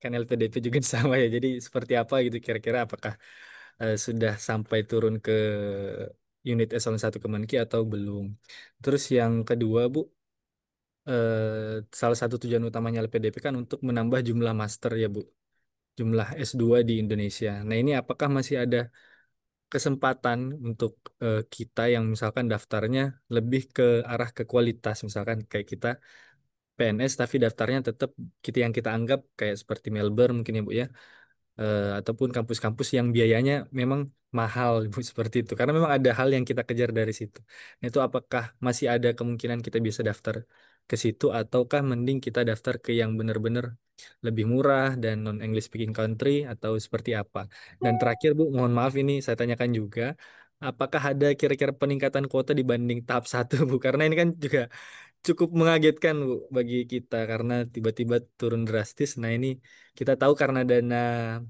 Kan LPDP juga sama ya. Jadi seperti apa gitu kira-kira apakah sudah sampai turun ke unit eselon 1 Kemenkeu atau belum. Terus yang kedua Bu, salah satu tujuan utamanya LPDP kan untuk menambah jumlah master ya Bu, jumlah S2 di Indonesia. Nah ini apakah masih ada kesempatan untuk kita yang misalkan daftarnya lebih ke arah ke kualitas, misalkan kayak kita PNS tapi daftarnya tetap kita yang kita anggap kayak seperti Melbourne mungkin ya Bu ya, ataupun kampus-kampus yang biayanya memang mahal Bu seperti itu karena memang ada hal yang kita kejar dari situ. Nah, itu apakah masih ada kemungkinan kita bisa daftar ke situ ataukah mending kita daftar ke yang benar-benar lebih murah dan non English speaking country atau seperti apa? Dan terakhir Bu, mohon maaf ini saya tanyakan juga, apakah ada kira-kira peningkatan kuota dibanding tahap satu Bu? Karena ini kan juga cukup mengagetkan Bu bagi kita karena tiba-tiba turun drastis. Nah, ini kita tahu karena dana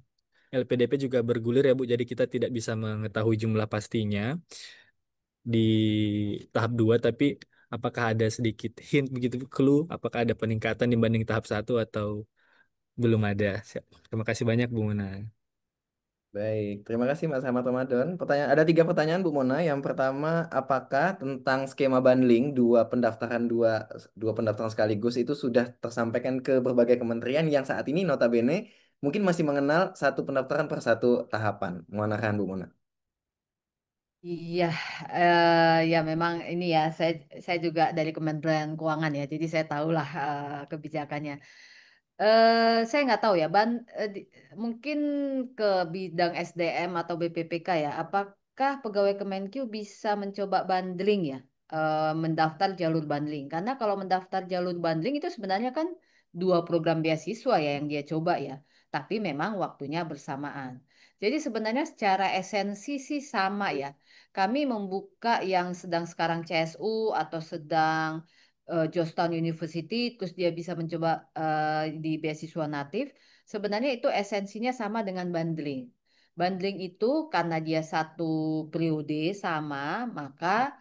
LPDP juga bergulir ya Bu, jadi kita tidak bisa mengetahui jumlah pastinya di tahap 2. Tapi apakah ada sedikit hint begitu, clue, apakah ada peningkatan dibanding tahap satu atau belum ada? Siap. Terima kasih banyak Bu Muna. Baik, terima kasih Mas Ahmad Ramadan. Pertanyaan, ada tiga pertanyaan Bu Mona. Yang pertama, apakah tentang skema bundling dua pendaftaran sekaligus itu sudah tersampaikan ke berbagai kementerian yang saat ini notabene mungkin masih mengenal satu pendaftaran per satu tahapan. Mohon arahan Bu Mona. Iya, ya memang ini ya saya juga dari Kementerian Keuangan ya, jadi saya tahulah kebijakannya. Saya nggak tahu ya, mungkin ke bidang SDM atau BPPK ya. Apakah pegawai Kemenkeu bisa mencoba bundling ya, mendaftar jalur bundling? Karena kalau mendaftar jalur bundling itu sebenarnya kan dua program beasiswa ya yang dia coba ya, tapi memang waktunya bersamaan. Jadi sebenarnya secara esensi sih sama ya. Kami membuka yang sedang sekarang CSU atau sedang Georgetown University, terus dia bisa mencoba di beasiswa natif. Sebenarnya itu esensinya sama dengan bundling. Bundling itu karena dia satu periode sama, maka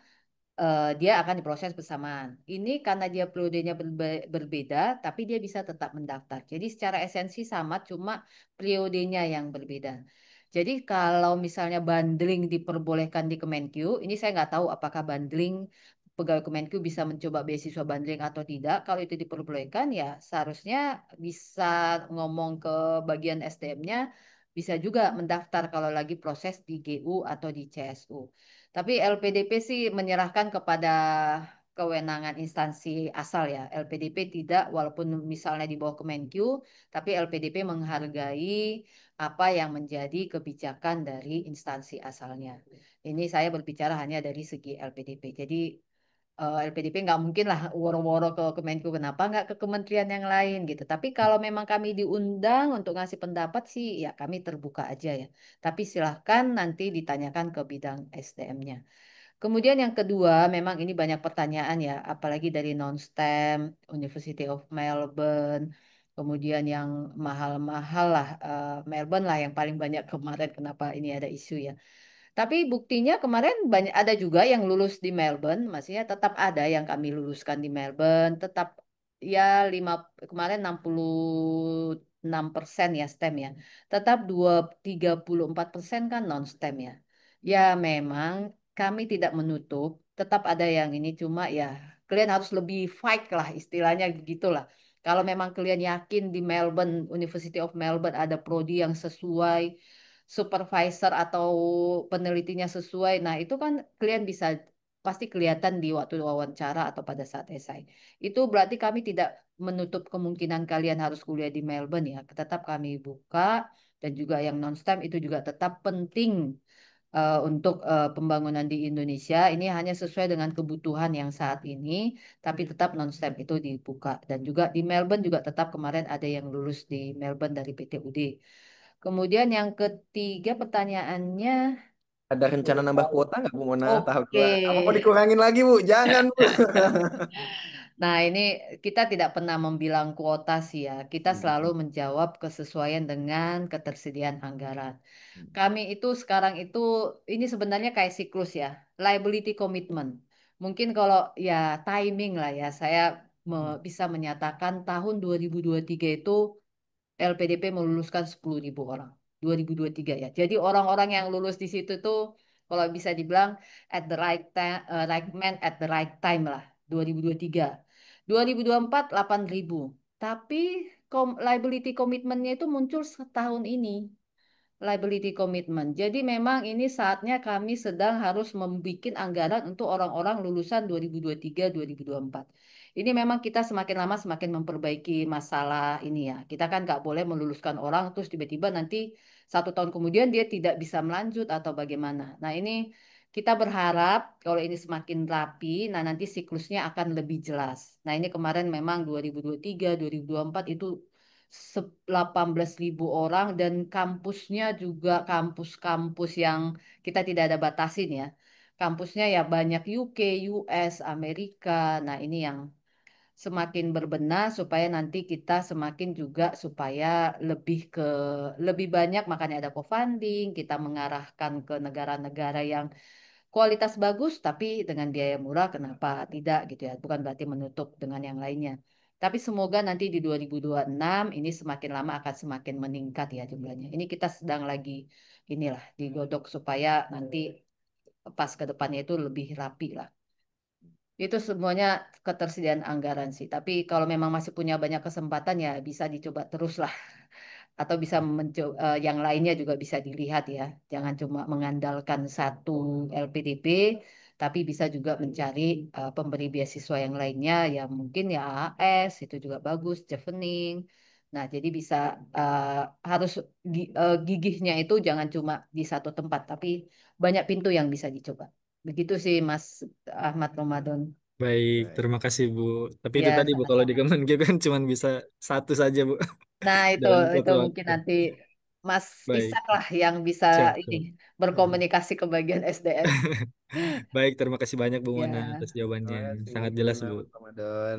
dia akan diproses bersamaan. Ini karena dia periodenya berbeda, tapi dia bisa tetap mendaftar. Jadi secara esensi sama, cuma periodenya yang berbeda. Jadi kalau misalnya bundling diperbolehkan di Kemenkeu, ini saya nggak tahu apakah bundling pegawai Kemenkeu bisa mencoba beasiswa bundling atau tidak. Kalau itu diperbolehkan, ya seharusnya bisa ngomong ke bagian SDM-nya, bisa juga mendaftar kalau lagi proses di GU atau di CSU. Tapi LPDP sih menyerahkan kepada kewenangan instansi asal ya. LPDP tidak, walaupun misalnya di bawah Kemenkeu, tapi LPDP menghargai apa yang menjadi kebijakan dari instansi asalnya. Ini saya berbicara hanya dari segi LPDP. Jadi LPDP nggak mungkin lah woro-woro ke Kemenkeu, kenapa nggak ke kementerian yang lain gitu. Tapi kalau memang kami diundang untuk ngasih pendapat sih ya kami terbuka aja ya. Tapi silahkan nanti ditanyakan ke bidang SDM-nya. Kemudian yang kedua, memang ini banyak pertanyaan ya, apalagi dari non-STEM, University of Melbourne, kemudian yang mahal-mahal lah, Melbourne lah yang paling banyak kemarin kenapa ini ada isu ya. Tapi buktinya kemarin banyak ada juga yang lulus di Melbourne, maksudnya tetap ada yang kami luluskan di Melbourne, tetap ya kemarin 66% ya STEM ya, tetap 34% kan non STEM ya. Ya memang kami tidak menutup, tetap ada yang ini cuma ya kalian harus lebih fight lah istilahnya gitulah. Kalau memang kalian yakin di Melbourne, University of Melbourne ada prodi yang sesuai, supervisor atau penelitinya sesuai. Nah, itu kan kalian bisa pasti kelihatan di waktu wawancara atau pada saat esai. Itu berarti kami tidak menutup kemungkinan kalian harus kuliah di Melbourne ya. Tetap kami buka dan juga yang non-STEM itu juga tetap penting untuk pembangunan di Indonesia. Ini hanya sesuai dengan kebutuhan yang saat ini, tapi tetap non-STEM itu dibuka. Dan juga di Melbourne juga tetap kemarin ada yang lulus di Melbourne dari PTUD. Kemudian yang ketiga pertanyaannya, Ada rencana Kuota nambah kuota nggak Bu Mona tahap oke. 2? Apa mau dikurangin lagi Bu? Jangan Bu. Nah, ini kita tidak pernah membilang kuota sih ya. Kita selalu Hmm. menjawab kesesuaian dengan ketersediaan anggaran. Hmm. Kami itu sekarang itu ini sebenarnya kayak siklus ya, liability commitment. Mungkin kalau ya timing lah ya, saya bisa menyatakan tahun 2023 itu LPDP meluluskan 10.000 orang. 2023 ya. Jadi orang-orang yang lulus di situ tuh kalau bisa dibilang at the right time, right man at the right time lah. 2023. 2024 8.000. Tapi liability commitment-nya itu muncul setahun ini liability commitment. Jadi memang ini saatnya kami sedang harus membuat anggaran untuk orang-orang lulusan 2023-2024. Ini memang kita semakin lama semakin memperbaiki masalah ini ya. Kita kan nggak boleh meluluskan orang terus tiba-tiba nanti 1 tahun kemudian dia tidak bisa melanjut atau bagaimana. Nah ini kita berharap kalau ini semakin rapi, nah nanti siklusnya akan lebih jelas. Nah ini kemarin memang 2023, 2024 itu 18.000 orang dan kampusnya juga kampus-kampus yang kita tidak ada batasin ya. Kampusnya ya banyak UK, US, Amerika. Nah, ini yang semakin berbenah supaya nanti kita semakin juga supaya lebih ke lebih banyak makanya ada co-funding, kita mengarahkan ke negara-negara yang kualitas bagus tapi dengan biaya murah kenapa tidak gitu ya. Bukan berarti menutup dengan yang lainnya. Tapi semoga nanti di 2026 ini semakin lama akan semakin meningkat ya jumlahnya. Ini kita sedang lagi inilah digodok supaya nanti pas ke depannya itu lebih rapi lah. Itu semuanya ketersediaan anggaran sih. Tapi kalau memang masih punya banyak kesempatan ya bisa dicoba terus lah atau bisa yang lainnya juga bisa dilihat ya. Jangan cuma mengandalkan satu LPDP, tapi bisa juga mencari pemberi beasiswa yang lainnya yang mungkin ya AS itu juga bagus, Chevening. Nah, jadi bisa uh, harus gigihnya itu jangan cuma di satu tempat, tapi banyak pintu yang bisa dicoba. Begitu sih Mas Ahmad Ramadan. Baik, Baik. terima kasih Bu. Tapi itu Ya, tadi Bu, kalau di sama-sama. Kemenkeu kan cuma bisa satu saja Bu Nah, dalam itu satu mungkin waktu. nanti Mas Baik, Ishak lah yang bisa siap, ini siap. berkomunikasi ke bagian SDM. Baik, terima kasih banyak Bu Mona Ya, atas jawabannya. Terima kasih Sangat Bu jelas Mona, Bu. Mas Ramadan.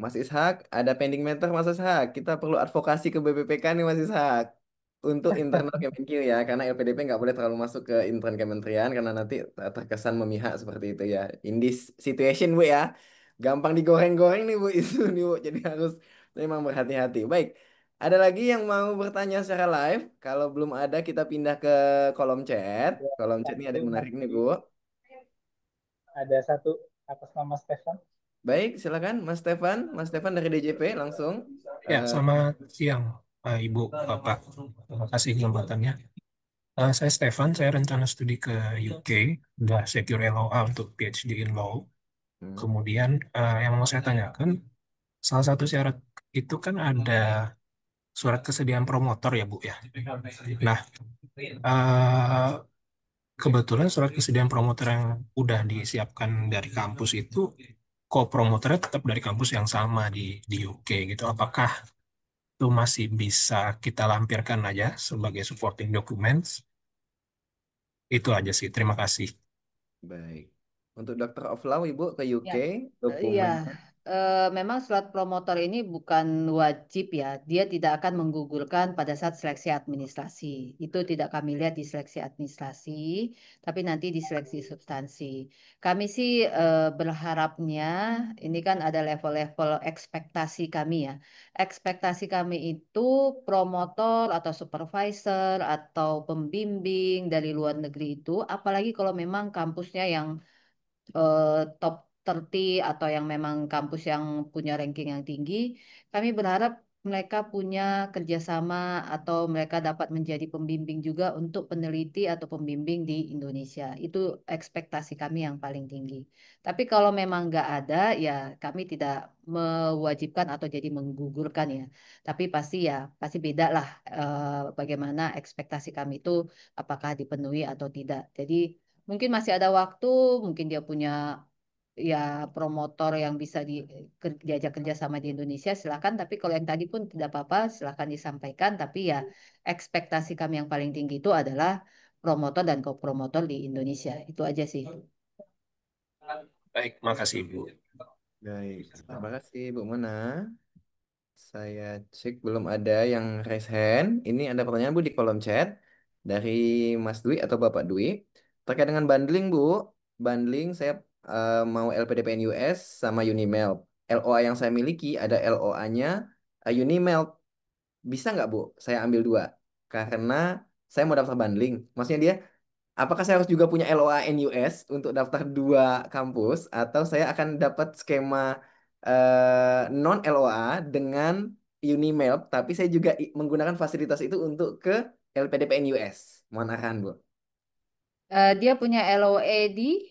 Mas Ishak, ada pending matter Mas Ishak. Kita perlu advokasi ke BPPK nih Mas Ishak. Untuk internal Kemenq ya, karena LPDP nggak boleh terlalu masuk ke intern kementerian karena nanti terkesan memihak seperti itu ya. In this situation Bu ya, gampang digoreng-goreng nih Bu isu nih Bu. Jadi harus memang berhati-hati. Baik, ada lagi yang mau bertanya secara live? Kalau belum ada kita pindah ke kolom chat. Ya, Kolom chat ini ada satu yang menarik nih masih Bu. ada satu atas nama Stefan. Baik, silakan Mas Stefan. Mas Stefan dari DJP langsung. Ya, Eh, selamat siang, Ibu, Bapak. Terima kasih kesempatannya. Saya Stefan, saya rencana studi ke UK, udah secure LOA untuk PhD in Law. hmm, Kemudian yang mau saya tanyakan, salah satu syarat itu kan ada surat kesediaan promotor ya, Bu ya. Nah, eh, kebetulan surat kesediaan promotor yang udah disiapkan dari kampus itu, co-promotornya tetap dari kampus yang sama di UK gitu. Apakah itu masih bisa kita lampirkan aja sebagai supporting documents. Itu aja sih. Terima kasih. baik. Untuk Doctor of Law, Ibu ke UK, ya, iya. dokumen. Memang surat promotor ini bukan wajib ya. Dia tidak akan menggugurkan pada saat seleksi administrasi. Itu tidak kami lihat di seleksi administrasi, tapi nanti di seleksi substansi. Kami sih berharapnya ini kan ada level-level ekspektasi kami ya. Ekspektasi kami itu promotor atau supervisor atau pembimbing dari luar negeri itu, apalagi kalau memang kampusnya yang eh, top 30 atau yang memang kampus yang punya ranking yang tinggi, kami berharap mereka punya kerjasama atau mereka dapat menjadi pembimbing juga untuk peneliti atau pembimbing di Indonesia. Itu ekspektasi kami yang paling tinggi. Tapi kalau memang nggak ada, ya kami tidak mewajibkan atau jadi menggugurkan ya. Tapi pasti beda lah bagaimana ekspektasi kami itu apakah dipenuhi atau tidak. Jadi mungkin masih ada waktu, mungkin dia punya ya promotor yang bisa diajak kerja sama di Indonesia silakan. Tapi kalau yang tadi pun tidak apa-apa, silakan disampaikan. Tapi ya ekspektasi kami yang paling tinggi itu adalah promotor dan co-promotor di Indonesia. Itu aja sih. Baik, makasih Ibu. Baik, terima kasih Bu Mona. Saya cek belum ada yang raise hand. Ini ada pertanyaan Bu di kolom chat dari Mas Dwi atau Bapak Dwi. Terkait dengan bundling Bu, bundling saya mau LPDP US sama Unimel. LOA yang saya miliki ada LOA-nya Unimel. Bisa nggak Bu? Saya ambil dua. Karena saya mau daftar bundling. Maksudnya dia, apakah saya harus juga punya LOA NUS untuk daftar dua kampus atau saya akan dapat skema non LOA dengan Unimap, tapi saya juga menggunakan fasilitas itu untuk ke LPDP NUS. Mohon arahan, Bu. Dia punya LOE di,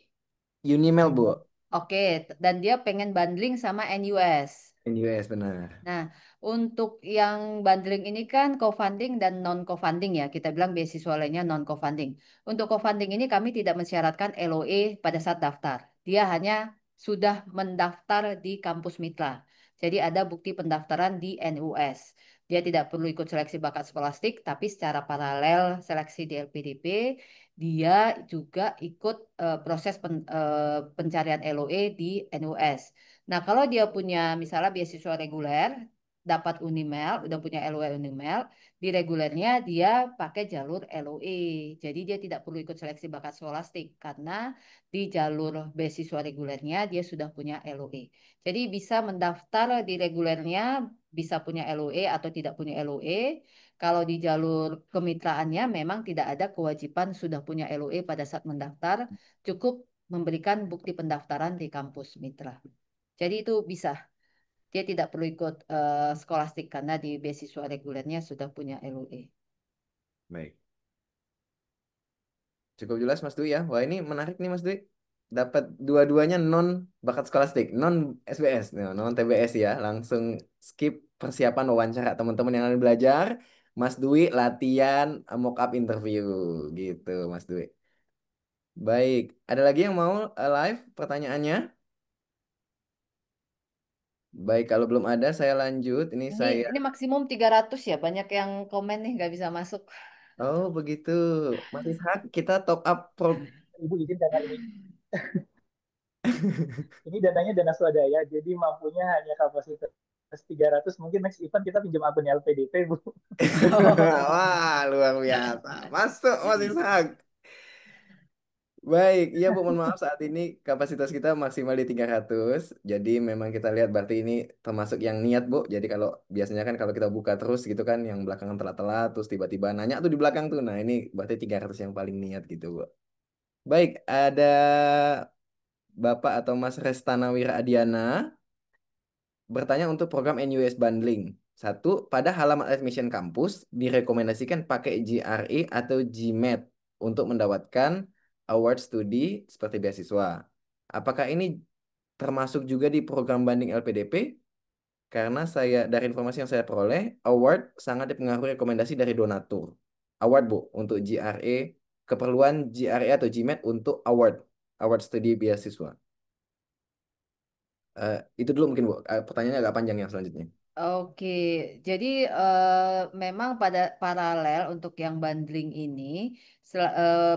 Unimap, Bu. oke, dan dia pengen bundling sama NUS. NUS benar. Nah, untuk yang bundling ini kan co-funding dan non-co-funding ya. Kita bilang beasiswa lainnya non-co-funding. Untuk co-funding ini kami tidak mensyaratkan LOE pada saat daftar. Dia hanya sudah mendaftar di kampus mitra. Jadi ada bukti pendaftaran di NUS. Dia tidak perlu ikut seleksi bakat skolastik, tapi secara paralel seleksi di LPDP, dia juga ikut proses pencarian LOE di NUS. Nah, kalau dia punya misalnya beasiswa reguler, dapat Unimel, udah punya LOE Unimel, di regulernya dia pakai jalur LOE. Jadi dia tidak perlu ikut seleksi bakat skolastik karena di jalur beasiswa regulernya dia sudah punya LOE. Jadi bisa mendaftar di regulernya, bisa punya LOE atau tidak punya LOE. Kalau di jalur kemitraannya memang tidak ada kewajiban sudah punya LOE pada saat mendaftar, cukup memberikan bukti pendaftaran di kampus mitra. Jadi itu bisa. Dia tidak perlu ikut skolastik karena di beasiswa regulernya sudah punya LOE. Baik. Cukup jelas Mas Dwi ya. Wah, ini menarik nih Mas Dwi. Dapat dua-duanya non bakat skolastik, non SBS, non TBS ya. Langsung skip persiapan wawancara teman-teman yang lagi belajar. Mas Dwi latihan mock up interview gitu, Mas Dwi. Baik, ada lagi yang mau live pertanyaannya? Baik, kalau belum ada saya lanjut. Ini Ini saya. ini maksimum 300 ya. Banyak yang komen nih nggak bisa masuk. Oh, begitu. Mas Ishak, kita top up pro. Ibu izin dana ini dananya dana swadaya, jadi mampunya hanya kapasitas 300. Mungkin next event kita pinjam akun LPDP, Bu. Wah, luar biasa. Masuk, Mas Ishak. Baik, iya Bu, mohon maaf saat ini kapasitas kita maksimal di 300. Jadi memang kita lihat berarti ini termasuk yang niat Bu. Jadi kalau biasanya kan kalau kita buka terus gitu kan yang belakangan telat-telat terus tiba-tiba nanya tuh di belakang tuh. Nah, ini berarti 300 yang paling niat gitu Bu. Baik, ada Bapak atau Mas Restana Wiradiana bertanya untuk program NUS Bundling. Satu, pada halaman admission kampus direkomendasikan pakai GRE atau GMAT untuk mendapatkan award studi seperti beasiswa. Apakah ini termasuk juga di program banding LPDP? Karena saya dari informasi yang saya peroleh, award sangat dipengaruhi rekomendasi dari donatur. Award Bu untuk GRE, keperluan GRE atau GMAT untuk award studi beasiswa. Itu dulu mungkin Bu. Pertanyaannya agak panjang yang selanjutnya. Oke, jadi memang pada paralel untuk yang bundling ini,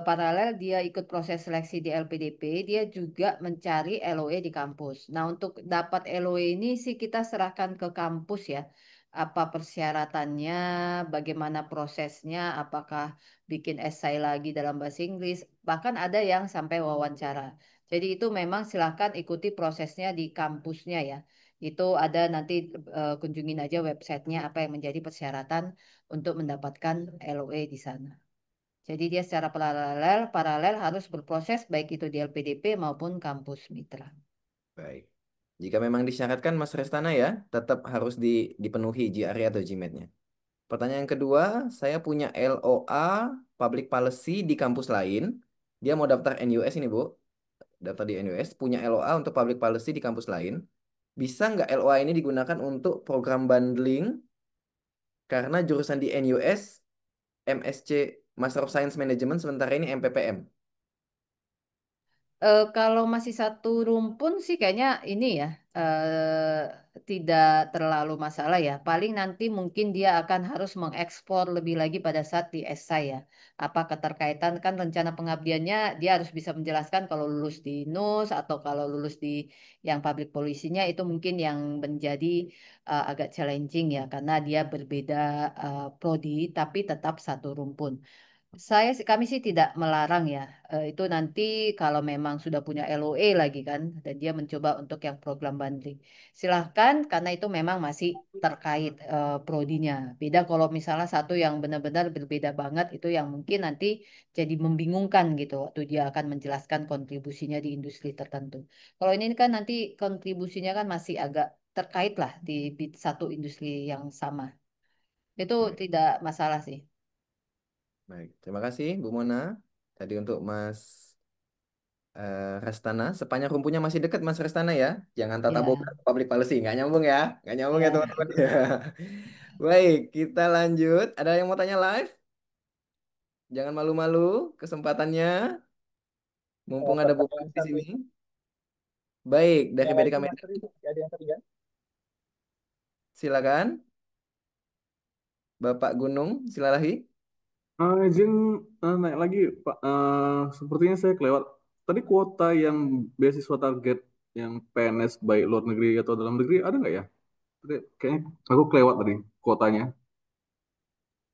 paralel dia ikut proses seleksi di LPDP, dia juga mencari LOE di kampus. Nah, untuk dapat LOE ini sih kita serahkan ke kampus ya. Apa persyaratannya, bagaimana prosesnya, apakah bikin esai lagi dalam bahasa Inggris, bahkan ada yang sampai wawancara. Jadi itu memang silakan ikuti prosesnya di kampusnya ya. Itu ada nanti kunjungin aja websitenya apa yang menjadi persyaratan untuk mendapatkan LOE di sana. Jadi dia secara paralel harus berproses baik itu di LPDP maupun kampus mitra. Baik. Jika memang disyaratkan Mas Restana ya, tetap harus dipenuhi GRE atau GMAT-nya. Pertanyaan yang kedua, saya punya LOA Public Policy di kampus lain. Dia mau daftar NUS ini, Bu. Daftar di NUS, punya LOA untuk Public Policy di kampus lain. Bisa nggak LOA ini digunakan untuk program bundling karena jurusan di NUS MSc Master of Science Management sementara ini MPPM. Kalau masih satu rumpun sih kayaknya ini ya tidak terlalu masalah ya. Paling nanti mungkin dia akan harus mengeksplor lebih lagi pada saat di esai ya. Apa keterkaitan kan rencana pengabdiannya dia harus bisa menjelaskan kalau lulus di NUS atau kalau lulus di yang public policy-nya itu mungkin yang menjadi agak challenging ya karena dia berbeda prodi tapi tetap satu rumpun. Kami sih tidak melarang ya. Itu nanti kalau memang sudah punya LOE lagi kan, dan dia mencoba untuk yang program bundling. Silahkan, karena itu memang masih terkait prodinya. Beda kalau misalnya satu yang benar-benar berbeda banget, itu yang mungkin nanti jadi membingungkan gitu waktu dia akan menjelaskan kontribusinya di industri tertentu. Kalau ini kan nanti kontribusinya kan masih agak terkait lah di satu industri yang sama. Itu Baik, tidak masalah sih. baik. Terima kasih Bu Mona. Tadi untuk Mas Restana, sepanjang rumpunya masih dekat Mas Restana ya. Jangan tata boga Ya, public policy, nggak nyambung ya. Nggak nyambung ya ya. teman-teman. Baik, kita lanjut. Ada yang mau tanya live? Jangan malu-malu kesempatannya. Mumpung ada Bu Pertanyaan Mona di satu sini. Baik, dari yang BDK itu Mas Medan. Tri, ada yang ketiga. Silakan, Bapak Gunung, silalah. Izin naik lagi, Pak. Sepertinya saya kelewat. Tadi kuota yang beasiswa target yang PNS baik luar negeri atau dalam negeri ada nggak ya? Tadi kayaknya aku kelewat tadi kuotanya.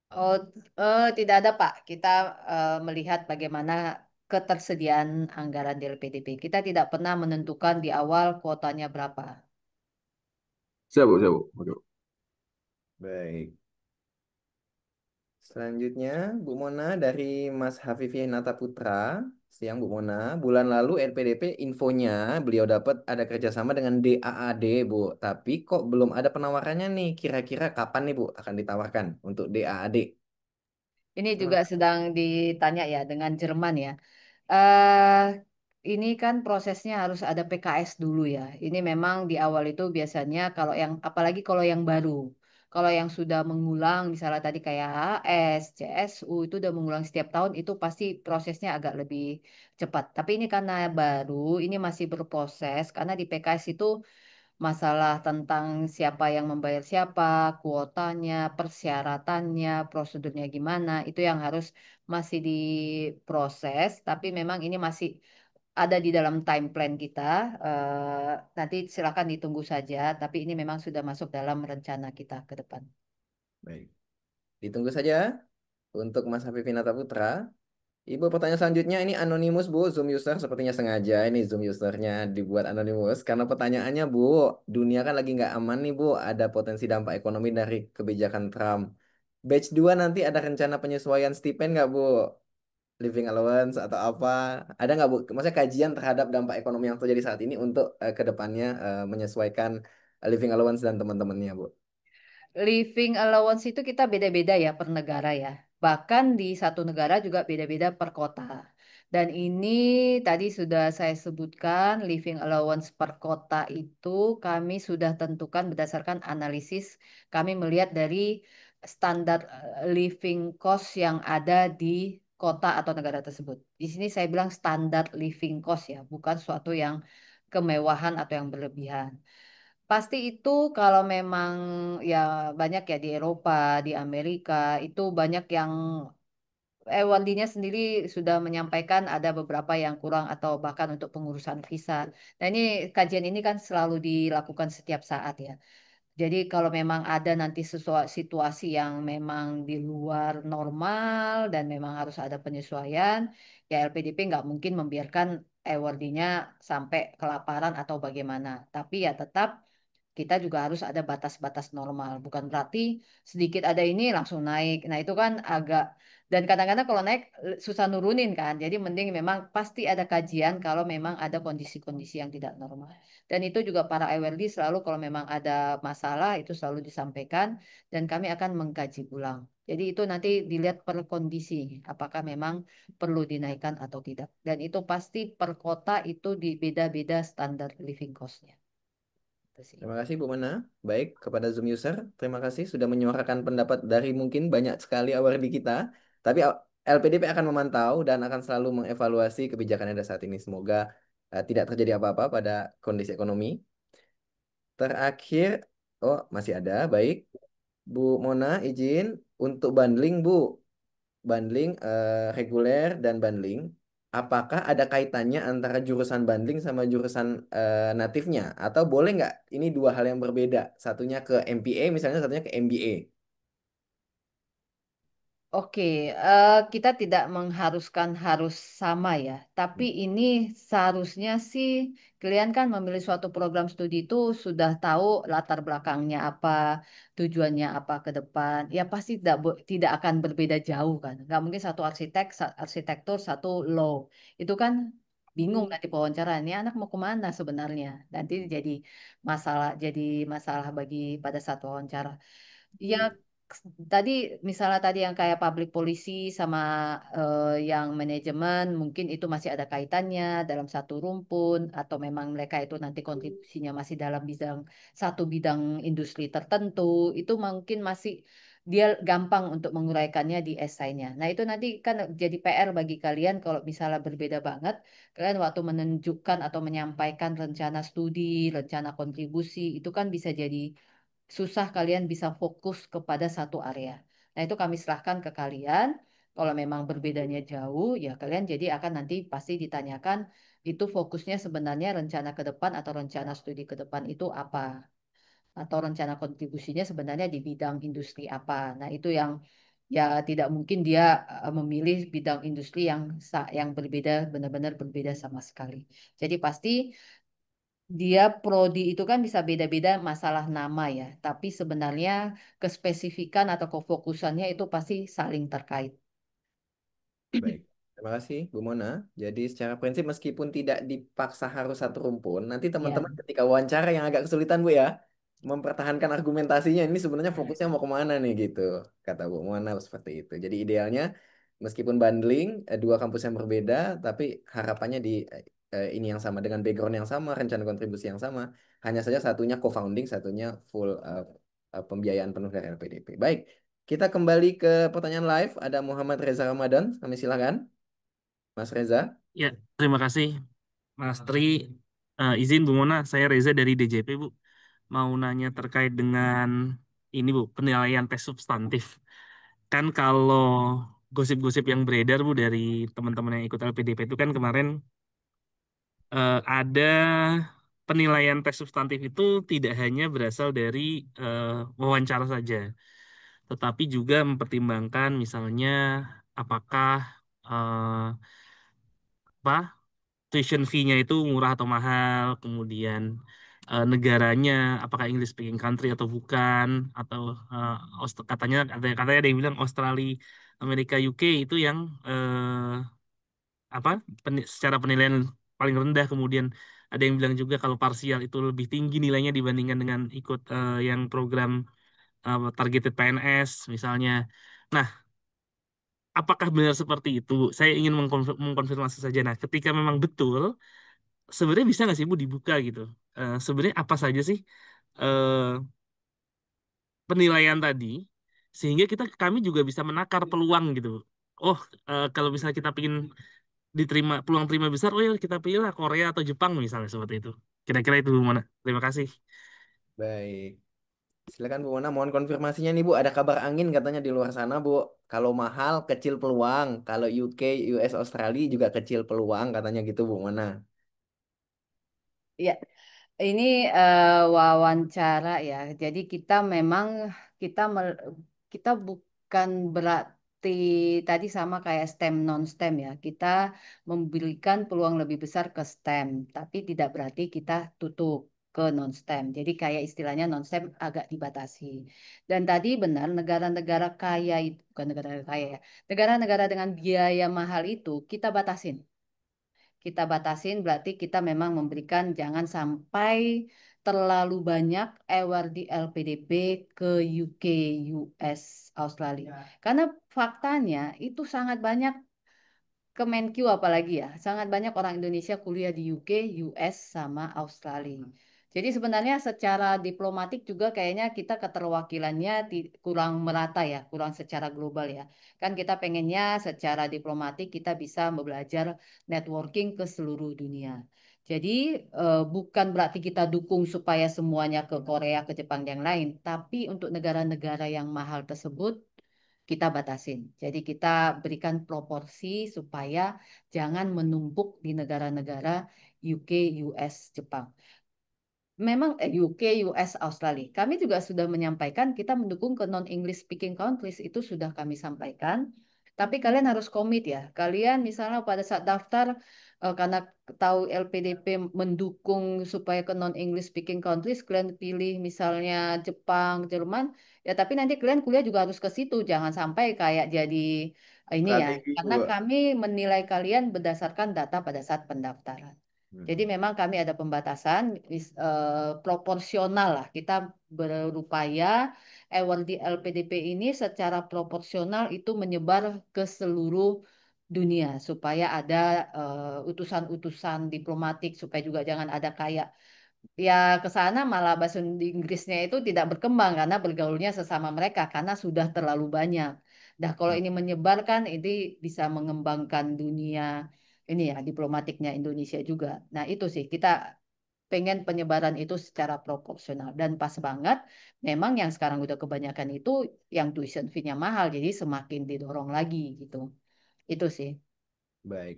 Oh, tidak ada Pak. Kita melihat bagaimana ketersediaan anggaran di LPDP. Kita tidak pernah menentukan di awal kuotanya berapa. Siap, Bu, siap, Bu. Oke, Bu. Baik. Selanjutnya, Bu Mona dari Mas Hafifi Nata Putra. Siang Bu Mona, bulan lalu LPDP infonya beliau dapat ada kerjasama dengan DAAD Bu. Tapi kok belum ada penawarannya nih? Kira-kira kapan nih Bu akan ditawarkan untuk DAAD? Ini juga sedang ditanya ya dengan Jerman ya. eh ini kan prosesnya harus ada PKS dulu ya. Ini memang di awal itu biasanya kalau yang apalagi kalau yang baru. Kalau yang sudah mengulang misalnya tadi kayak HS, CSU itu udah mengulang setiap tahun itu pasti prosesnya agak lebih cepat. Tapi ini karena baru, ini masih berproses karena di PKS itu masalah tentang siapa yang membayar siapa, kuotanya, persyaratannya, prosedurnya gimana, itu yang harus masih diproses, tapi memang ini masih ada di dalam time plan kita. Nanti silakan ditunggu saja, tapi ini memang sudah masuk dalam rencana kita ke depan. Baik. Ditunggu saja untuk Mas Hafifi Nata Putra. Ibu, pertanyaan selanjutnya ini anonimus Bu, Zoom user sepertinya sengaja ini Zoom usernya dibuat anonimus karena pertanyaannya Bu, dunia kan lagi nggak aman nih Bu, ada potensi dampak ekonomi dari kebijakan Trump. Batch 2 nanti ada rencana penyesuaian stipend nggak Bu? Living allowance atau apa? Ada nggak Bu? Maksudnya kajian terhadap dampak ekonomi yang terjadi saat ini untuk ke depannya menyesuaikan living allowance dan teman-temannya Bu? Living allowance itu kita beda-beda ya per negara ya. Bahkan di satu negara juga beda-beda per kota. Dan ini tadi sudah saya sebutkan living allowance per kota itu kami sudah tentukan berdasarkan analisis. Kami melihat dari standar living cost yang ada di kota atau negara tersebut. Di sini saya bilang standar living cost ya, bukan suatu yang kemewahan atau yang berlebihan. Pasti itu kalau memang ya banyak ya di Eropa, di Amerika itu banyak yang Waldinya sendiri sudah menyampaikan ada beberapa yang kurang atau bahkan untuk pengurusan visa. Nah ini kajian ini kan selalu dilakukan setiap saat ya. Jadi kalau memang ada nanti sesuatu situasi yang memang di luar normal dan memang harus ada penyesuaian, ya LPDP nggak mungkin membiarkan awardee sampai kelaparan atau bagaimana. Tapi ya tetap kita juga harus ada batas-batas normal. Bukan berarti sedikit ada ini langsung naik. Nah itu kan agak dan kadang-kadang kalau naik susah nurunin kan. Jadi mending memang pasti ada kajian kalau memang ada kondisi-kondisi yang tidak normal. Dan itu juga para awardee selalu kalau memang ada masalah itu selalu disampaikan dan kami akan mengkaji ulang. Jadi itu nanti dilihat per kondisi, apakah memang perlu dinaikkan atau tidak. Dan itu pasti per kota itu di beda-beda standar living cost-nya. Itu sih. Terima kasih Bu Mana. Baik, kepada Zoom user, terima kasih sudah menyuarakan pendapat dari mungkin banyak sekali award di kita. Tapi LPDP akan memantau dan akan selalu mengevaluasi kebijakan yang ada saat ini. Semoga tidak terjadi apa-apa pada kondisi ekonomi. Terakhir, oh masih ada, baik. Bu Mona izin untuk bundling Bu, bundling reguler dan bundling. Apakah ada kaitannya antara jurusan bundling sama jurusan natifnya? Atau boleh nggak ini dua hal yang berbeda? Satunya ke MPA misalnya, satunya ke MBA. Oke, kita tidak mengharuskan harus sama ya, tapi ini seharusnya sih kalian kan memilih suatu program studi itu sudah tahu latar belakangnya apa, tujuannya apa ke depan, ya pasti tidak akan berbeda jauh kan, nggak mungkin satu arsitektur, satu law, itu kan bingung nanti wawancara, ini anak mau kemana sebenarnya, nanti jadi masalah bagi pada saat wawancara. Ya, tadi misalnya tadi yang kayak public policy sama yang manajemen mungkin itu masih ada kaitannya dalam satu rumpun atau memang mereka itu nanti kontribusinya masih dalam satu bidang industri tertentu itu mungkin masih dia gampang untuk menguraikannya di esainya. Nah, itu nanti kan jadi PR bagi kalian kalau misalnya berbeda banget, kalian waktu menunjukkan atau menyampaikan rencana studi, rencana kontribusi itu kan bisa jadi susah kalian bisa fokus kepada satu area. Nah, itu kami serahkan ke kalian. Kalau memang berbedanya jauh, ya kalian jadi akan nanti pasti ditanyakan itu fokusnya sebenarnya rencana ke depan atau rencana studi ke depan itu apa? Atau rencana kontribusinya sebenarnya di bidang industri apa? Nah, itu yang ya tidak mungkin dia memilih bidang industri yang berbeda benar-benar berbeda sama sekali. Jadi pasti dia prodi itu kan bisa beda-beda masalah nama ya, tapi sebenarnya kespesifikan atau kefokusannya itu pasti saling terkait. Baik, terima kasih Bu Mona. Jadi secara prinsip meskipun tidak dipaksa harus satu rumpun, nanti Ya, teman-teman ketika wawancara yang agak kesulitan Bu ya, mempertahankan argumentasinya ini sebenarnya fokusnya mau kemana nih gitu, kata Bu Mona seperti itu. Jadi idealnya meskipun bundling dua kampus yang berbeda, tapi harapannya di ini yang sama dengan background yang sama, rencana kontribusi yang sama, hanya saja satunya co-founding, satunya full pembiayaan penuh dari LPDP. Baik. Kita kembali ke pertanyaan live. Ada Muhammad Reza Ramadan. Kami silakan, Mas Reza. Ya, terima kasih Mas Tri. Izin Bu Mona, saya Reza dari DJP Bu. Mau nanya terkait dengan ini Bu, penilaian tes substantif. Kan kalau gosip-gosip yang beredar Bu dari teman-teman yang ikut LPDP itu kan kemarin ada penilaian tes substantif itu tidak hanya berasal dari eh, wawancara saja, tetapi juga mempertimbangkan misalnya apakah eh, apa tuition fee-nya itu murah atau mahal, kemudian negaranya apakah English speaking country atau bukan, atau katanya katanya ada yang bilang Australia, Amerika, UK itu yang apa secara penilaian paling rendah, kemudian ada yang bilang juga kalau parsial itu lebih tinggi nilainya dibandingkan dengan ikut yang program targeted PNS misalnya. Nah, apakah benar seperti itu? Saya ingin mengkonfirmasi saja. Nah, ketika memang betul, sebenarnya bisa nggak sih Bu dibuka gitu? Sebenarnya apa saja sih eh, penilaian tadi sehingga kami juga bisa menakar peluang gitu. Oh, kalau misalnya kita ingin diterima peluang terima besar, oh ya kita pilihlah Korea atau Jepang misalnya seperti itu. Kira-kira itu mana? Terima kasih. Baik. Silakan Bu Mona. Mohon konfirmasinya nih Bu. Ada kabar angin katanya di luar sana Bu. Kalau mahal kecil peluang. Kalau UK, US, Australia juga kecil peluang katanya gitu Bu Mona. ya. Ini wawancara ya. Jadi kita mel- kita bukan berarti tadi sama kayak STEM non STEM ya. Kita memberikan peluang lebih besar ke STEM, tapi tidak berarti kita tutup ke non STEM. Jadi kayak istilahnya non STEM agak dibatasi. Dan tadi benar negara-negara kaya itu bukan negara kaya ya. Negara-negara dengan biaya mahal itu kita batasin. Kita batasin berarti kita memang memberikan jangan sampai terlalu banyak award di LPDP ke UK, US, Australia. Karena faktanya itu sangat banyak Kemenkyu apalagi ya, sangat banyak orang Indonesia kuliah di UK, US, sama Australia. Jadi sebenarnya secara diplomatik juga kayaknya kita keterwakilannya kurang merata ya, kurang secara global ya. Kan kita pengennya secara diplomatik kita bisa belajar networking ke seluruh dunia. Jadi bukan berarti kita dukung supaya semuanya ke Korea, ke Jepang, yang lain. Tapi untuk negara-negara yang mahal tersebut kita batasin. Jadi kita berikan proporsi supaya jangan menumpuk di negara-negara UK, US, Jepang. Memang UK, US, Australia. Kami juga sudah menyampaikan kita mendukung ke non-English speaking countries, itu sudah kami sampaikan. Tapi kalian harus komit ya. Kalian misalnya pada saat daftar karena tahu LPDP mendukung supaya ke non-English speaking countries, kalian pilih misalnya Jepang, Jerman, ya tapi nanti kalian kuliah juga harus ke situ. Jangan sampai kayak jadi ini ya. Strategi Karena Bu. kami menilai kalian berdasarkan data pada saat pendaftaran. Jadi Mm-mm. memang kami ada pembatasan proporsional lah. Kita berupaya award LPDP ini secara proporsional itu menyebar ke seluruh dunia supaya ada utusan-utusan diplomatik supaya juga jangan ada kayak ya ke sana malah bahasa Inggrisnya itu tidak berkembang karena bergaulnya sesama mereka karena sudah terlalu banyak. Nah, kalau Mm. ini menyebarkan ini bisa mengembangkan dunia ini ya diplomatiknya Indonesia juga. Nah, itu sih kita pengen penyebaran itu secara proporsional dan pas banget memang yang sekarang udah kebanyakan itu yang tuition fee-nya mahal jadi semakin didorong lagi gitu. Itu sih. Baik.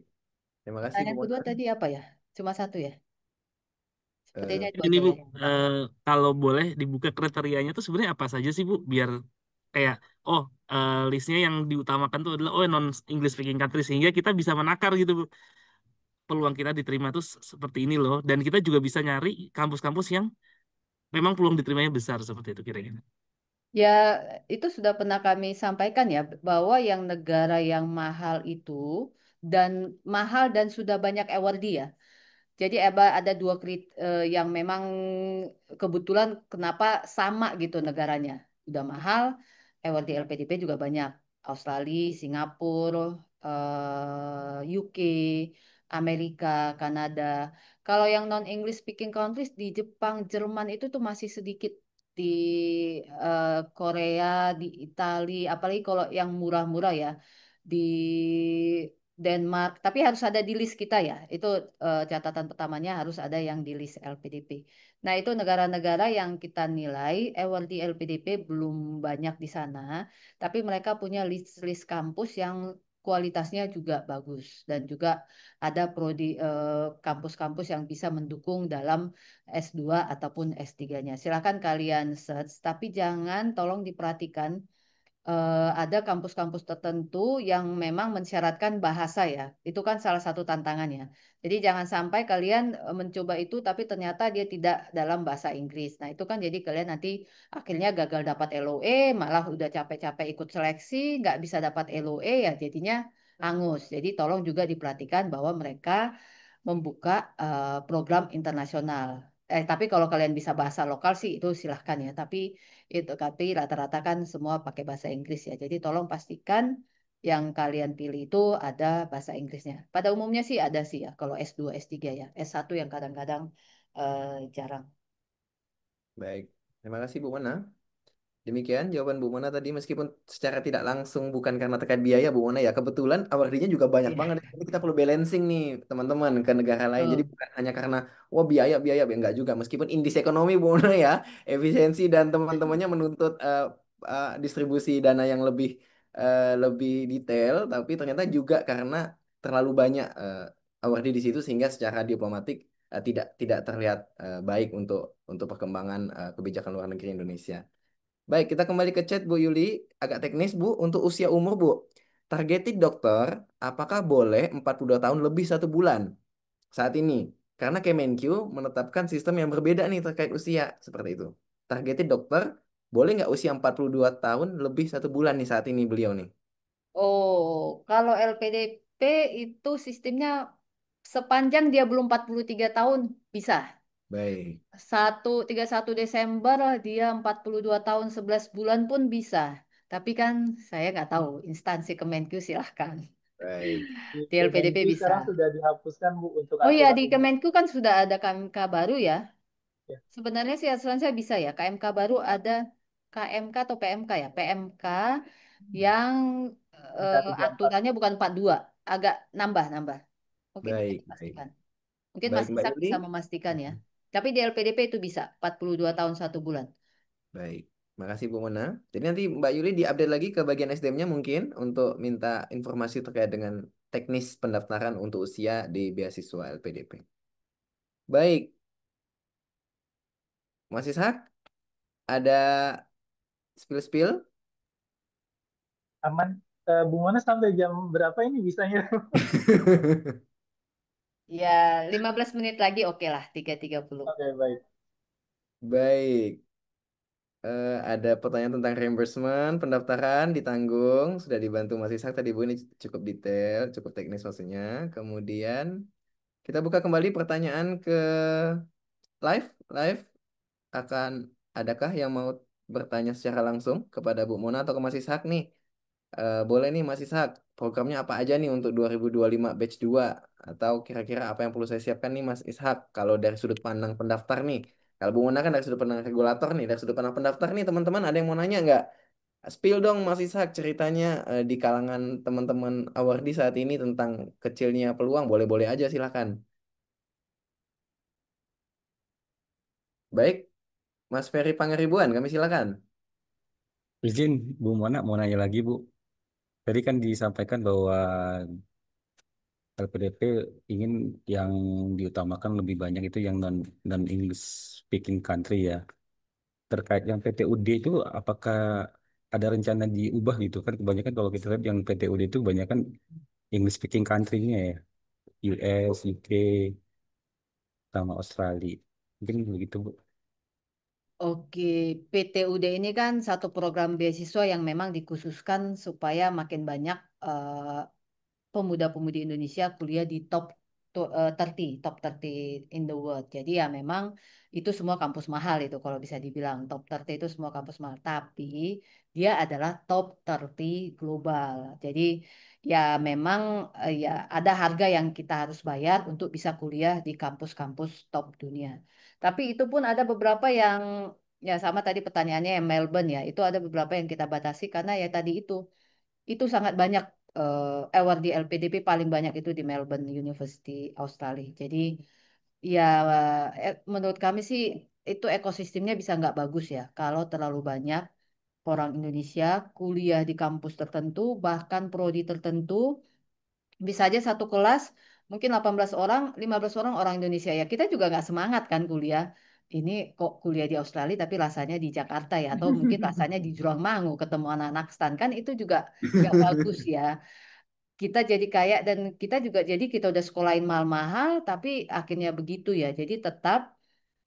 Terima kasih Bu Pertanyaan kedua Mona. tadi apa ya? Cuma satu ya? Eh, Sepertinya dua Ini aja Bu, ya. eh, kalau boleh dibuka kriterianya tuh sebenarnya apa saja sih Bu? Biar kayak, oh listnya yang diutamakan tuh adalah oh non English speaking country sehingga kita bisa menakar gitu Bu. Peluang kita diterima tuh seperti ini loh. Dan kita juga bisa nyari kampus-kampus yang memang peluang diterimanya besar seperti itu kira-kira. Ya, itu sudah pernah kami sampaikan ya, bahwa yang negara yang mahal itu dan mahal dan sudah banyak awardee ya. Jadi ada dua yang memang kebetulan kenapa sama gitu negaranya. Udah mahal, awardee LPDP juga banyak. Australia, Singapura, UK, Amerika, Kanada. Kalau yang non-English speaking countries di Jepang, Jerman itu tuh masih sedikit di Korea, di Italia, apalagi kalau yang murah-murah ya di Denmark. Tapi harus ada di list kita ya. Itu catatan pertamanya harus ada yang di list LPDP. Nah itu negara-negara yang kita nilai awardee LPDP belum banyak di sana, tapi mereka punya list-list kampus yang kualitasnya juga bagus dan juga ada prodi kampus-kampus yang bisa mendukung dalam S2 ataupun S3-nya. Silakan kalian search, tapi jangan tolong diperhatikan ada kampus-kampus tertentu yang memang mensyaratkan bahasa ya. Itu kan salah satu tantangannya. Jadi jangan sampai kalian mencoba itu tapi ternyata dia tidak dalam bahasa Inggris. Nah, itu kan jadi kalian nanti akhirnya gagal dapat LOE, malah udah capek-capek ikut seleksi, nggak bisa dapat LOE ya jadinya angus. Jadi tolong juga diperhatikan bahwa mereka membuka program internasional. Tapi kalau kalian bisa bahasa lokal sih itu silahkan ya. Tapi rata-rata kan semua pakai bahasa Inggris ya. Jadi tolong pastikan yang kalian pilih itu ada bahasa Inggrisnya. Pada umumnya sih ada sih ya. Kalau S2, S3 ya. S1 yang kadang-kadang eh, jarang. baik. Terima kasih Bu Mona. Demikian jawaban Bu Mona tadi meskipun secara tidak langsung bukan karena terkait biaya Bu Mona ya kebetulan awardnya juga banyak Iya. banget. Jadi kita perlu balancing nih teman-teman ke negara lain. Jadi Oh, bukan hanya karena wah biaya biaya enggak juga meskipun indis ekonomi Bu Mona ya efisiensi dan teman-temannya menuntut distribusi dana yang lebih detail tapi ternyata juga karena terlalu banyak awardee di situ sehingga secara diplomatik tidak terlihat baik untuk perkembangan kebijakan luar negeri Indonesia. Baik, kita kembali ke chat Bu Yuli. Agak teknis Bu, untuk usia umur Bu. Targeted dokter, apakah boleh 42 tahun lebih 1 bulan saat ini? Karena Kemenkyu menetapkan sistem yang berbeda nih terkait usia, seperti itu. Targeted dokter, boleh nggak usia 42 tahun lebih 1 bulan nih saat ini beliau nih? kalau LPDP itu sistemnya sepanjang dia belum 43 tahun bisa. Baik, 31 Desember dia 42 tahun 11 bulan pun bisa. Tapi kan saya nggak tahu instansi Kemenkyu silahkan. baik. Di Di LPDP Kemenkyu bisa. sekarang sudah dihapuskan Bu untuk Oh iya aturan di umur. Kemenku kan sudah ada KMK baru ya. Ya, Sebenarnya sih asuransi bisa ya. KMK baru ada KMK atau PMK ya. PMK yang MK34. aturannya bukan 42, agak nambah-nambah. Mungkin bisa Baik, baik. dipastikan. Mungkin Baik, Mas Mbak Ishak Yuli. bisa memastikan ya. Tapi di LPDP itu bisa 42 tahun 1 bulan. Baik, makasih Bu Mona. Jadi nanti Mbak Yuli diupdate lagi ke bagian SDM-nya mungkin untuk minta informasi terkait dengan teknis pendaftaran untuk usia di beasiswa LPDP. Baik, Mas Ishak, ada spill-spill? Aman. Bu Mona sampai jam berapa ini bisanya? Ya, 15 menit lagi oke lah, 3.30. Oke, baik. Baik, ada pertanyaan tentang reimbursement, pendaftaran ditanggung, sudah dibantu Mas Ishak tadi Bu, ini cukup detail, cukup teknis maksudnya. Kemudian kita buka kembali pertanyaan ke live, live. Akan adakah yang mau bertanya secara langsung kepada Bu Mona atau ke Mas Ishak nih? Boleh nih Mas Ishak, programnya apa aja nih untuk 2025 batch 2? Atau kira-kira apa yang perlu saya siapkan nih Mas Ishak kalau dari sudut pandang pendaftar nih? Kalau Bu Mona kan dari sudut pandang regulator nih, dari sudut pandang pendaftar nih teman-teman ada yang mau nanya nggak? Spill dong Mas Ishak ceritanya di kalangan teman-teman awardee saat ini tentang kecilnya peluang, boleh-boleh aja silakan. Baik, Mas Ferry Pangaribuan, kami silakan. Izin Bu Mona mau nanya lagi Bu. Tadi kan disampaikan bahwa LPDP ingin yang diutamakan lebih banyak itu yang non English speaking country ya. Terkait yang PTUD itu apakah ada rencana diubah gitu kan? Kebanyakan kalau kita lihat yang PTUD itu kebanyakan English speaking country-nya ya. US, UK, sama Australia. Mungkin begitu Bu. Oke, PTUD ini kan satu program beasiswa yang memang dikhususkan supaya makin banyak pemuda-pemudi Indonesia kuliah di top 30 in the world. Jadi ya memang itu semua kampus mahal itu kalau bisa dibilang top 30 itu semua kampus mahal. Tapi dia adalah top 30 global. Jadi ya memang ya ada harga yang kita harus bayar untuk bisa kuliah di kampus-kampus top dunia. Tapi itu pun ada beberapa yang ya sama tadi pertanyaannya yang Melbourne ya, itu ada beberapa yang kita batasi karena ya tadi itu sangat banyak award di LPDP paling banyak itu di Melbourne University Australia. Jadi ya menurut kami sih itu ekosistemnya bisa nggak bagus ya kalau terlalu banyak orang Indonesia kuliah di kampus tertentu bahkan prodi tertentu bisa aja satu kelas mungkin 18 orang, 15 orang orang Indonesia ya. Kita juga nggak semangat kan kuliah. Ini kok kuliah di Australia tapi rasanya di Jakarta ya atau mungkin rasanya di Juruangmangu ketemu anak-anak stan kan itu juga nggak bagus ya. Kita jadi kaya dan kita juga jadi kita udah sekolahin mahal-mahal tapi akhirnya begitu ya. Jadi tetap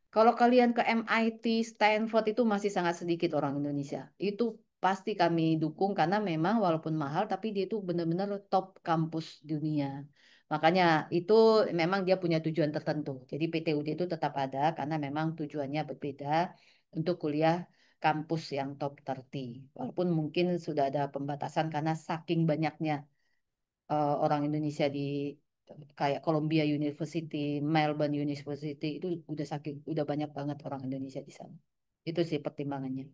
kalau kalian ke MIT, Stanford itu masih sangat sedikit orang Indonesia. Itu pasti kami dukung karena memang walaupun mahal tapi dia itu benar-benar top kampus dunia. Makanya itu memang dia punya tujuan tertentu. Jadi PTUD itu tetap ada karena memang tujuannya berbeda untuk kuliah kampus yang top 30. Walaupun mungkin sudah ada pembatasan karena saking banyaknya orang Indonesia di kayak Columbia University, Melbourne University itu udah banyak banget orang Indonesia di sana. Itu sih pertimbangannya.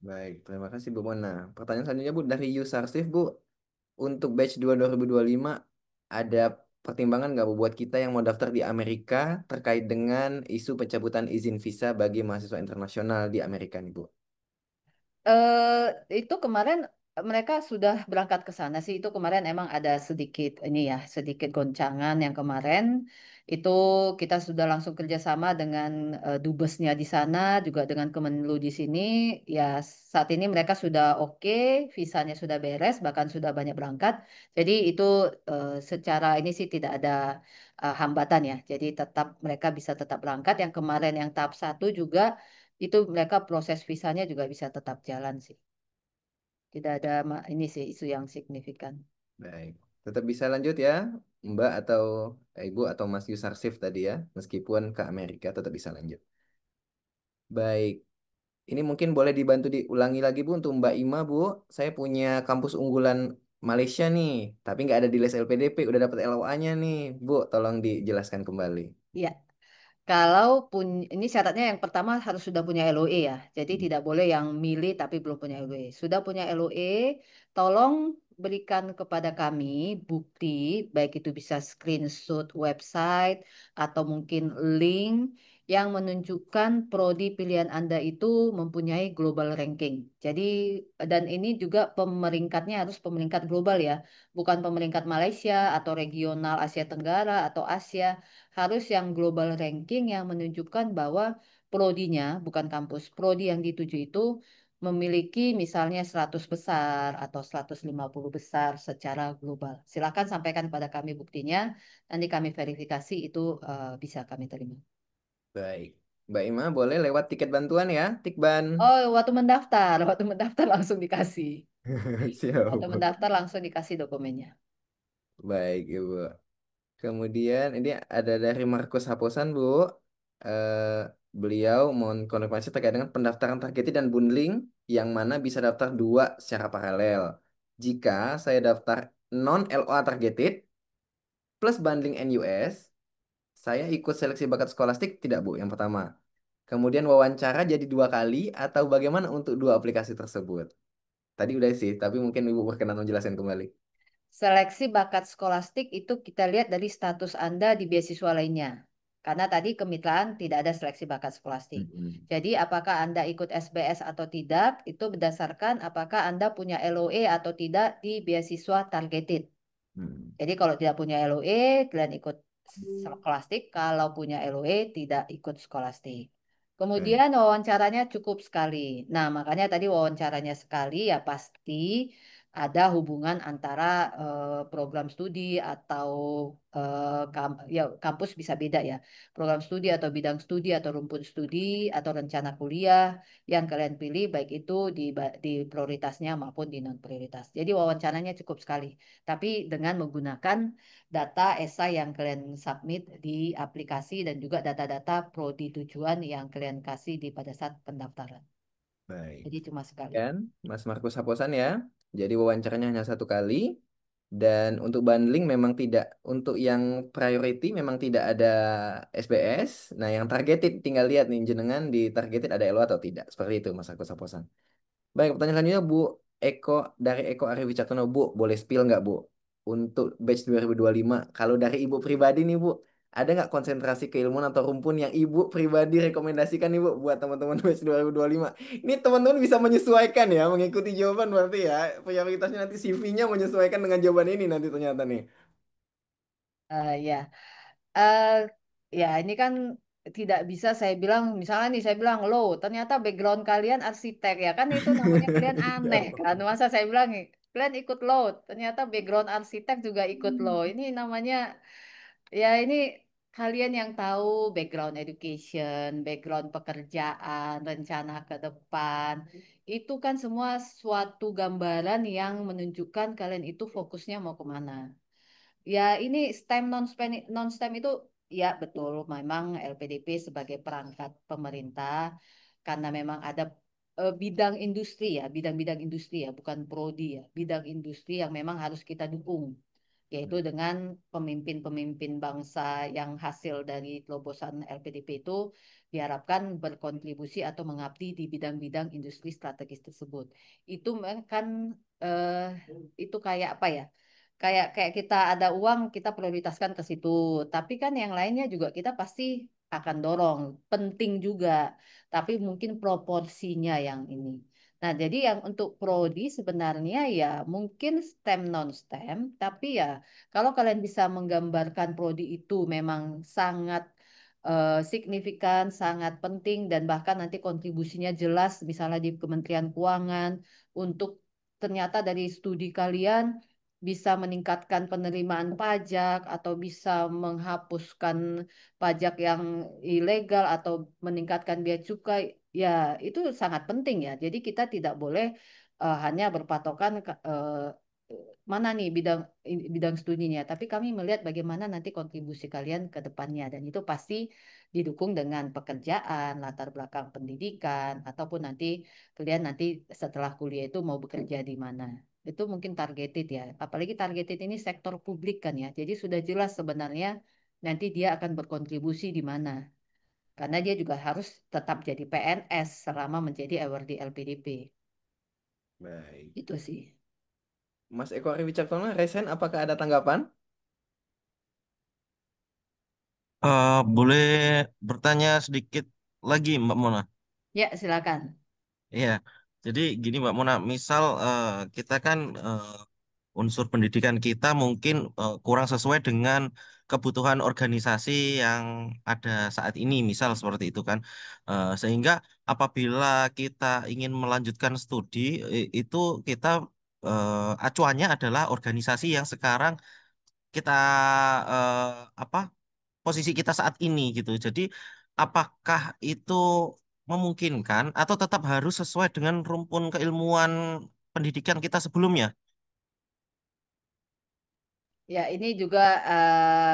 Baik, terima kasih Bu Mona. Pertanyaan selanjutnya Bu dari Yusarsif Bu. Untuk batch 2 2025 ada pertimbangan nggak Bu buat kita yang mau daftar di Amerika terkait dengan isu pencabutan izin visa bagi mahasiswa internasional di Amerika nih Bu? Itu kemarin mereka sudah berangkat ke sana sih. Itu kemarin emang ada sedikit ini ya, sedikit goncangan yang kemarin itu kita sudah langsung kerjasama dengan dubesnya di sana, juga dengan Kemenlu di sini. Ya saat ini mereka sudah oke, visanya sudah beres, bahkan sudah banyak berangkat. Jadi itu secara ini sih tidak ada hambatan ya. Jadi tetap mereka bisa tetap berangkat. Yang kemarin yang tahap 1 juga itu mereka proses visanya juga bisa tetap jalan sih. Tidak ada ini sih isu yang signifikan. Baik, tetap bisa lanjut ya Mbak atau Ibu atau Mas Yusarsif tadi ya, meskipun ke Amerika tetap bisa lanjut. Baik, ini mungkin boleh dibantu diulangi lagi Bu untuk Mbak Ima Bu. Saya punya kampus unggulan Malaysia nih, tapi nggak ada di les LPDP, udah dapat LOA-nya nih Bu, tolong dijelaskan kembali. Ya, Kalau ini syaratnya yang pertama harus sudah punya LOE ya. Jadi Hmm. tidak boleh yang milih tapi belum punya LOE. Sudah punya LOE, tolong berikan kepada kami bukti, baik itu bisa screenshot website atau mungkin link yang menunjukkan prodi pilihan Anda itu mempunyai global ranking. Jadi dan ini juga pemeringkatnya harus pemeringkat global ya, bukan pemeringkat Malaysia atau regional Asia Tenggara atau Asia, harus yang global ranking yang menunjukkan bahwa prodinya, bukan kampus, prodi yang dituju itu memiliki misalnya 100 besar atau 150 besar secara global. Silakan sampaikan pada kami buktinya, nanti kami verifikasi itu bisa kami terima. Baik. Mbak Ima boleh lewat tiket bantuan ya, Tikban. Oh, waktu mendaftar langsung dikasih. Siap. Waktu mendaftar langsung dikasih dokumennya. Baik, Ibu. Kemudian ini ada dari Markus Haposan, Bu. Eh, Beliau mohon konfirmasi terkait dengan pendaftaran targeted dan bundling yang mana bisa daftar dua secara paralel. Jika saya daftar non LOA targeted plus bundling NUS, saya ikut seleksi bakat skolastik tidak, Bu? Yang pertama. Kemudian wawancara jadi dua kali atau bagaimana untuk dua aplikasi tersebut? Tadi udah sih, tapi mungkin Ibu berkenan menjelaskan kembali. Seleksi bakat skolastik itu kita lihat dari status Anda di beasiswa lainnya. Karena tadi kemitraan tidak ada seleksi bakat skolastik. Mm-mm. Jadi apakah Anda ikut SBS atau tidak, itu berdasarkan apakah Anda punya LOE atau tidak di beasiswa targeted. Hmm. Jadi kalau tidak punya LOE, kalian ikut skolastik. Kalau punya LOE, tidak ikut skolastik. Baik. Kemudian wawancaranya cukup sekali. Nah, makanya tadi wawancaranya sekali ya pasti ada hubungan antara program studi atau ya kampus bisa beda ya. Program studi atau bidang studi atau rumpun studi atau rencana kuliah yang kalian pilih baik itu di prioritasnya maupun di non prioritas. Jadi wawancaranya cukup sekali. Tapi dengan menggunakan data esai yang kalian submit di aplikasi dan juga data-data prodi tujuan yang kalian kasih di pada saat pendaftaran. Baik. Jadi cuma sekali. Kan, Mas Markus Saposan ya. Jadi wawancaranya hanya satu kali. Dan untuk bundling memang tidak, untuk yang priority memang tidak ada SBS. Nah, yang targeted tinggal lihat nih jenengan di targeted ada LO atau tidak. Seperti itu Mas Markus Saposan. Baik, pertanyaan selanjutnya Bu Eko dari Eko Arif Wicaksono. Bu, boleh spill nggak Bu? Untuk batch 2025, kalau dari Ibu pribadi nih Bu, ada nggak konsentrasi keilmuan atau rumpun yang Ibu pribadi rekomendasikan nih Bu buat teman-teman batch 2025? Ini teman-teman bisa menyesuaikan ya, mengikuti jawaban berarti ya. Prioritasnya nanti CV-nya menyesuaikan dengan jawaban ini nanti ternyata nih. Ya, Eh, ya ini kan tidak bisa saya bilang, misalnya nih saya bilang low, ternyata background kalian arsitek ya kan itu namanya kalian aneh kan. Masa saya bilang kalian ikut low, ternyata background arsitek juga ikut low. Ini namanya ya ini kalian yang tahu background education, background pekerjaan, rencana ke depan. Itu kan semua suatu gambaran yang menunjukkan kalian itu fokusnya mau kemana. Ya, ini STEM non STEM itu ya betul memang LPDP sebagai perangkat pemerintah karena memang ada bidang industri ya, bidang-bidang industri ya, bukan prodi ya, bidang industri yang memang harus kita dukung, yaitu dengan pemimpin-pemimpin bangsa yang hasil dari terobosan LPDP itu diharapkan berkontribusi atau mengabdi di bidang-bidang industri strategis tersebut. Itu kan eh, itu kayak apa ya? Kayak kita ada uang kita prioritaskan ke situ. Tapi kan yang lainnya juga kita pasti akan dorong. Penting juga. Tapi mungkin proporsinya yang ini. Nah, jadi yang untuk prodi sebenarnya ya mungkin STEM non STEM, tapi ya kalau kalian bisa menggambarkan prodi itu memang sangat signifikan, sangat penting dan bahkan nanti kontribusinya jelas misalnya di Kementerian Keuangan untuk ternyata dari studi kalian bisa meningkatkan penerimaan pajak atau bisa menghapuskan pajak yang ilegal atau meningkatkan biaya cukai, ya itu sangat penting ya. Jadi kita tidak boleh hanya berpatokan mana nih bidang studinya, tapi kami melihat bagaimana nanti kontribusi kalian ke depannya dan itu pasti didukung dengan pekerjaan, latar belakang pendidikan ataupun nanti kalian nanti setelah kuliah itu mau bekerja di mana. Itu mungkin targeted ya. Apalagi targeted ini sektor publik kan ya. Jadi sudah jelas sebenarnya nanti dia akan berkontribusi di mana. karena dia juga harus tetap jadi PNS selama menjadi awardee LPDP. Baik. Itu sih. Mas Eko Ari Wicaksono, Resen, apakah ada tanggapan? Boleh bertanya sedikit lagi, Mbak Mona? Ya, silakan. Iya, jadi gini Mbak Mona, misal kita kan unsur pendidikan kita mungkin kurang sesuai dengan kebutuhan organisasi yang ada saat ini, misal seperti itu kan. Sehingga apabila kita ingin melanjutkan studi, itu kita acuannya adalah organisasi yang sekarang kita eh, apa posisi kita saat ini gitu. Jadi apakah itu memungkinkan atau tetap harus sesuai dengan rumpun keilmuan pendidikan kita sebelumnya? Ya, ini juga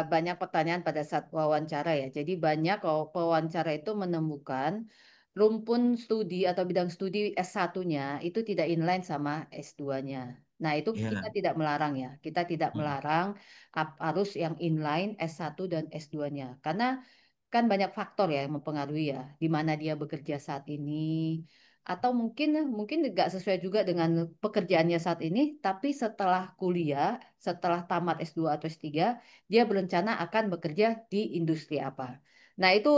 banyak pertanyaan pada saat wawancara ya. Jadi banyak kalau pewawancara itu menemukan rumpun studi atau bidang studi S1-nya itu tidak inline sama S2-nya. Nah, itu kita Ya, tidak melarang ya. Kita tidak mm, melarang harus yang inline S1 dan S2-nya. Karena kan banyak faktor ya yang mempengaruhi ya, di mana dia bekerja saat ini, atau mungkin mungkin nggak sesuai juga dengan pekerjaannya saat ini, tapi setelah kuliah, setelah tamat S2 atau S3, dia berencana akan bekerja di industri apa. Nah, itu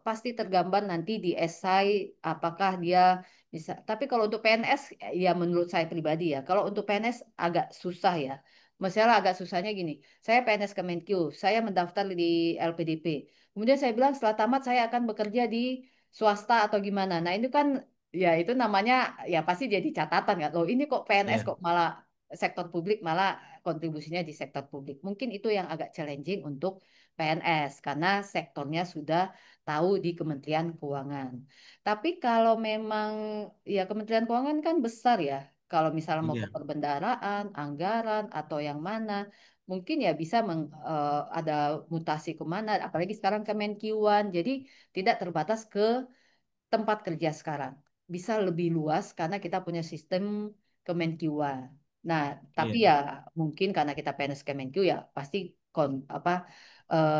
pasti tergambar nanti di esai apakah dia bisa. Tapi kalau untuk PNS ya menurut saya pribadi ya, kalau untuk PNS agak susah ya. Masalah agak susahnya gini, saya PNS Kemenkyu, saya mendaftar di LPDP. Kemudian saya bilang setelah tamat saya akan bekerja di swasta atau gimana. Nah itu kan ya itu namanya ya pasti jadi catatan kan. Loh ini kok PNS ya, kok malah sektor publik malah kontribusinya di sektor publik. Mungkin itu yang agak challenging untuk PNS karena sektornya sudah tahu di Kementerian Keuangan. Tapi kalau memang ya Kementerian Keuangan kan besar ya. Kalau misalnya mau ke iya, perbendaharaan, anggaran atau yang mana, mungkin ya bisa ada mutasi kemana, apalagi sekarang Kemenkiuan, jadi tidak terbatas ke tempat kerja sekarang. Bisa lebih luas karena kita punya sistem Kemenkiuan. Nah, tapi iya, ya mungkin karena kita PNS Kemenkiu ya pasti apa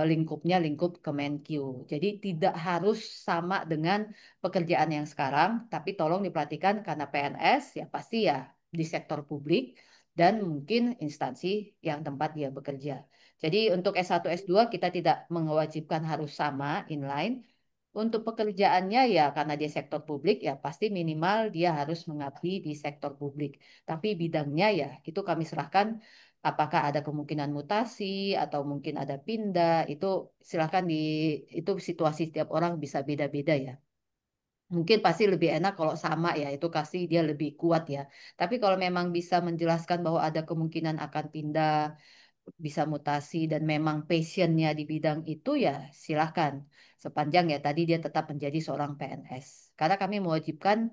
lingkupnya lingkup Kemenkiu. Jadi tidak harus sama dengan pekerjaan yang sekarang, tapi tolong diperhatikan karena PNS ya pasti ya di sektor publik dan mungkin instansi yang tempat dia bekerja. Jadi untuk S1 S2 kita tidak mewajibkan harus sama inline, untuk pekerjaannya ya karena dia sektor publik ya pasti minimal dia harus mengabdi di sektor publik. Tapi bidangnya ya itu kami serahkan apakah ada kemungkinan mutasi atau mungkin ada pindah itu silahkan itu situasi setiap orang bisa beda-beda ya. Mungkin pasti lebih enak kalau sama ya itu kasih dia lebih kuat ya. Tapi kalau memang bisa menjelaskan bahwa ada kemungkinan akan pindah bisa mutasi dan memang passionnya di bidang itu ya silahkan. Sepanjang ya tadi dia tetap menjadi seorang PNS. Karena kami mewajibkan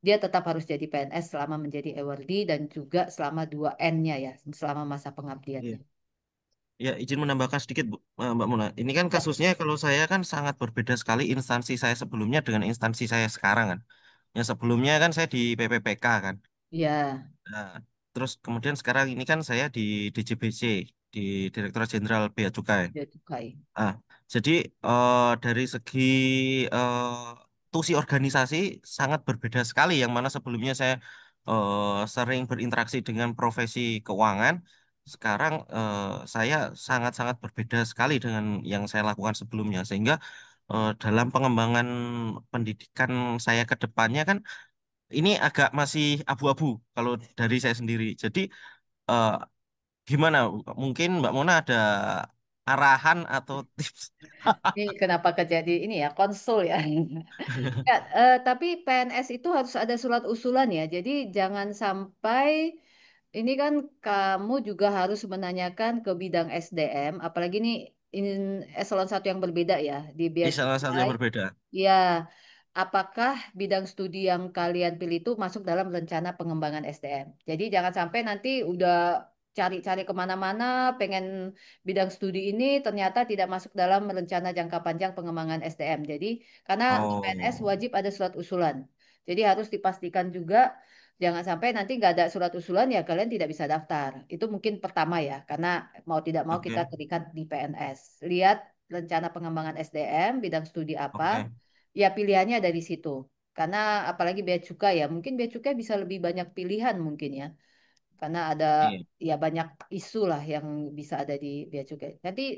dia tetap harus jadi PNS selama menjadi awardee dan juga selama 2N-nya ya, selama masa iya. pengabdiannya. Ya, izin menambahkan sedikit, Mbak Mona. Ini kan Ya, kasusnya kalau saya kan sangat berbeda sekali instansi saya sebelumnya dengan instansi saya sekarang kan. Yang sebelumnya kan saya di PPPK kan. ya, Nah, terus kemudian sekarang ini kan saya di DJBC, di Direktorat Jenderal Bea Cukai. dia cukai. Ah, jadi dari segi eh, tusi organisasi sangat berbeda sekali. Yang mana sebelumnya saya sering berinteraksi dengan profesi keuangan, sekarang saya sangat-sangat berbeda sekali dengan yang saya lakukan sebelumnya. Sehingga dalam pengembangan pendidikan saya ke depannya kan ini agak masih abu-abu kalau dari saya sendiri. Jadi eh, gimana? Mungkin Mbak Mona ada arahan atau tips? Ini kenapa kejadi ini ya konsul ya. Ya, tapi PNS itu harus ada surat usulan ya. Jadi jangan sampai ini kan kamu juga harus menanyakan ke bidang SDM, apalagi ini eselon satu yang berbeda ya di bea Ini salah satu cukai. yang berbeda. Ya, apakah bidang studi yang kalian pilih itu masuk dalam rencana pengembangan SDM? Jadi jangan sampai nanti udah cari-cari kemana-mana, pengen bidang studi ini ternyata tidak masuk dalam rencana jangka panjang pengembangan SDM. Jadi karena untuk PNS Oh, wajib ada surat usulan. Jadi harus dipastikan juga jangan sampai nanti nggak ada surat usulan ya kalian tidak bisa daftar. Itu mungkin pertama ya, karena mau tidak mau kita oke. terikat di PNS. Lihat rencana pengembangan SDM, bidang studi apa, Oke. ya pilihannya dari situ. Karena apalagi bea cukai ya, mungkin bea cukai bisa lebih banyak pilihan mungkin ya. Karena ada Iya. ya banyak isu lah yang bisa ada di bea cukai. Nanti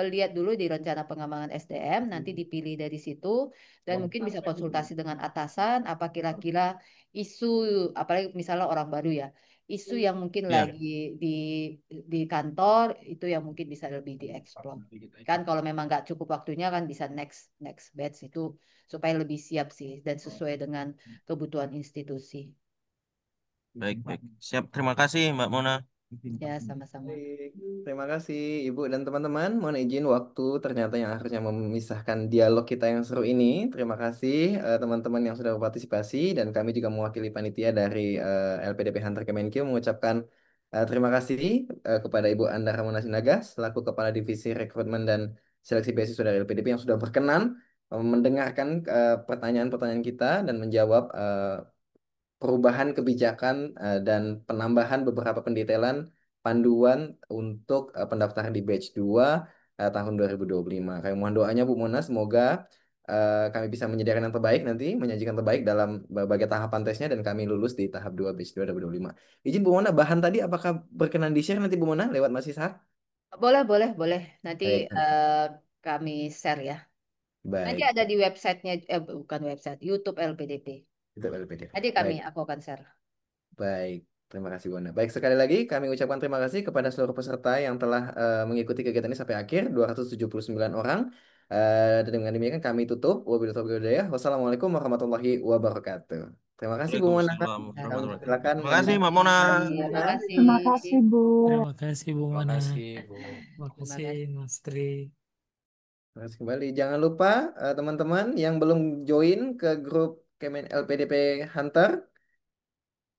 lihat dulu di rencana pengembangan SDM, nanti dipilih dari situ dan mungkin bisa konsultasi dengan atasan apa kira-kira isu, apalagi misalnya orang baru ya, isu yang mungkin Iya. lagi di di kantor itu yang mungkin bisa lebih dieksplor. Kan kalau memang nggak cukup waktunya kan bisa next next batch itu supaya lebih siap sih dan sesuai dengan kebutuhan institusi. Baik, baik. Siap. Terima kasih, Mbak Mona. Ya, sama-sama. Baik, terima kasih Ibu dan teman-teman. Mohon izin waktu ternyata yang harusnya memisahkan dialog kita yang seru ini. Terima kasih teman-teman yang sudah berpartisipasi dan kami juga mewakili panitia dari LPDP Hunter Kemenkeu mengucapkan terima kasih kepada Ibu Andara Mona Sinaga selaku Kepala Divisi Rekrutmen dan Seleksi Beasiswa dari LPDP yang sudah berkenan mendengarkan pertanyaan-pertanyaan kita dan menjawab perubahan kebijakan dan penambahan beberapa pendetailan panduan untuk pendaftaran di batch 2 tahun 2025. Kami mohon doanya Bu Mona, semoga kami bisa menyediakan yang terbaik nanti, menyajikan terbaik dalam berbagai tahapan tesnya dan kami lulus di tahap 2 batch 2 2025. Izin Bu Mona, bahan tadi apakah berkenan di-share nanti Bu Mona lewat Mas Ishak? Boleh, boleh, boleh. Nanti Baik, kami share ya. Nanti baik. ada di websitenya, bukan website, YouTube LPDP. Itu LPDP. Nanti Baik. aku akan share. Baik, terima kasih Bona. Baik, sekali lagi kami ucapkan terima kasih kepada seluruh peserta yang telah mengikuti kegiatan ini sampai akhir, 279 orang. Dan dengan demikian kami tutup. Wabillahi taufiq wal hidayah. Wassalamualaikum warahmatullahi wabarakatuh. Terima kasih Bu Mona. Waalaikumsalam Kami warahmatullahi wabarakatuh. silakan Terima kasih, untuk Mbak Mona. Terima kasih. Terima kasih, Bu. Terima kasih Bu Terima Mana. kasih, Bu. Terima Terima kasih kasih. Mas Tri. Terima kasih kembali. Jangan lupa teman-teman yang belum join ke grup Kemen LPDP Hunter,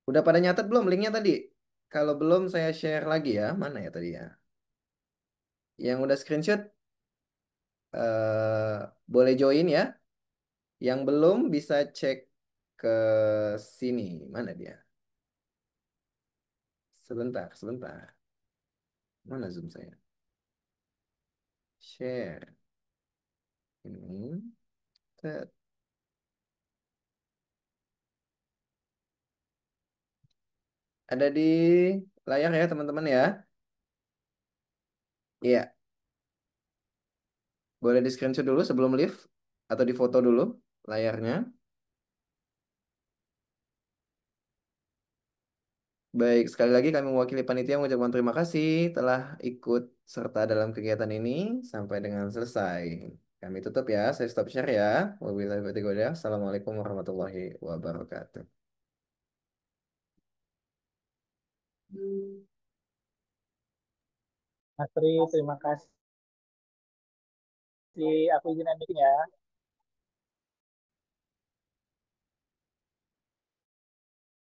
udah pada nyatet belum linknya tadi? Kalau belum saya share lagi ya. Mana ya tadi ya? Yang udah screenshot boleh join ya. Yang belum bisa cek ke sini. Mana dia? Sebentar, sebentar. Mana Zoom saya? Share. Ini. Tet. Ada di layar ya teman-teman ya. Iya, boleh di screenshot dulu sebelum live atau di foto dulu layarnya. Baik, sekali lagi kami mewakili panitia mengucapkan terima kasih telah ikut serta dalam kegiatan ini sampai dengan selesai. Kami tutup ya, saya stop share ya. Wabillahi taufiq wal hidayah. Assalamualaikum warahmatullahi wabarakatuh. Mas Tri, terima kasih. Aku izin meeting ya.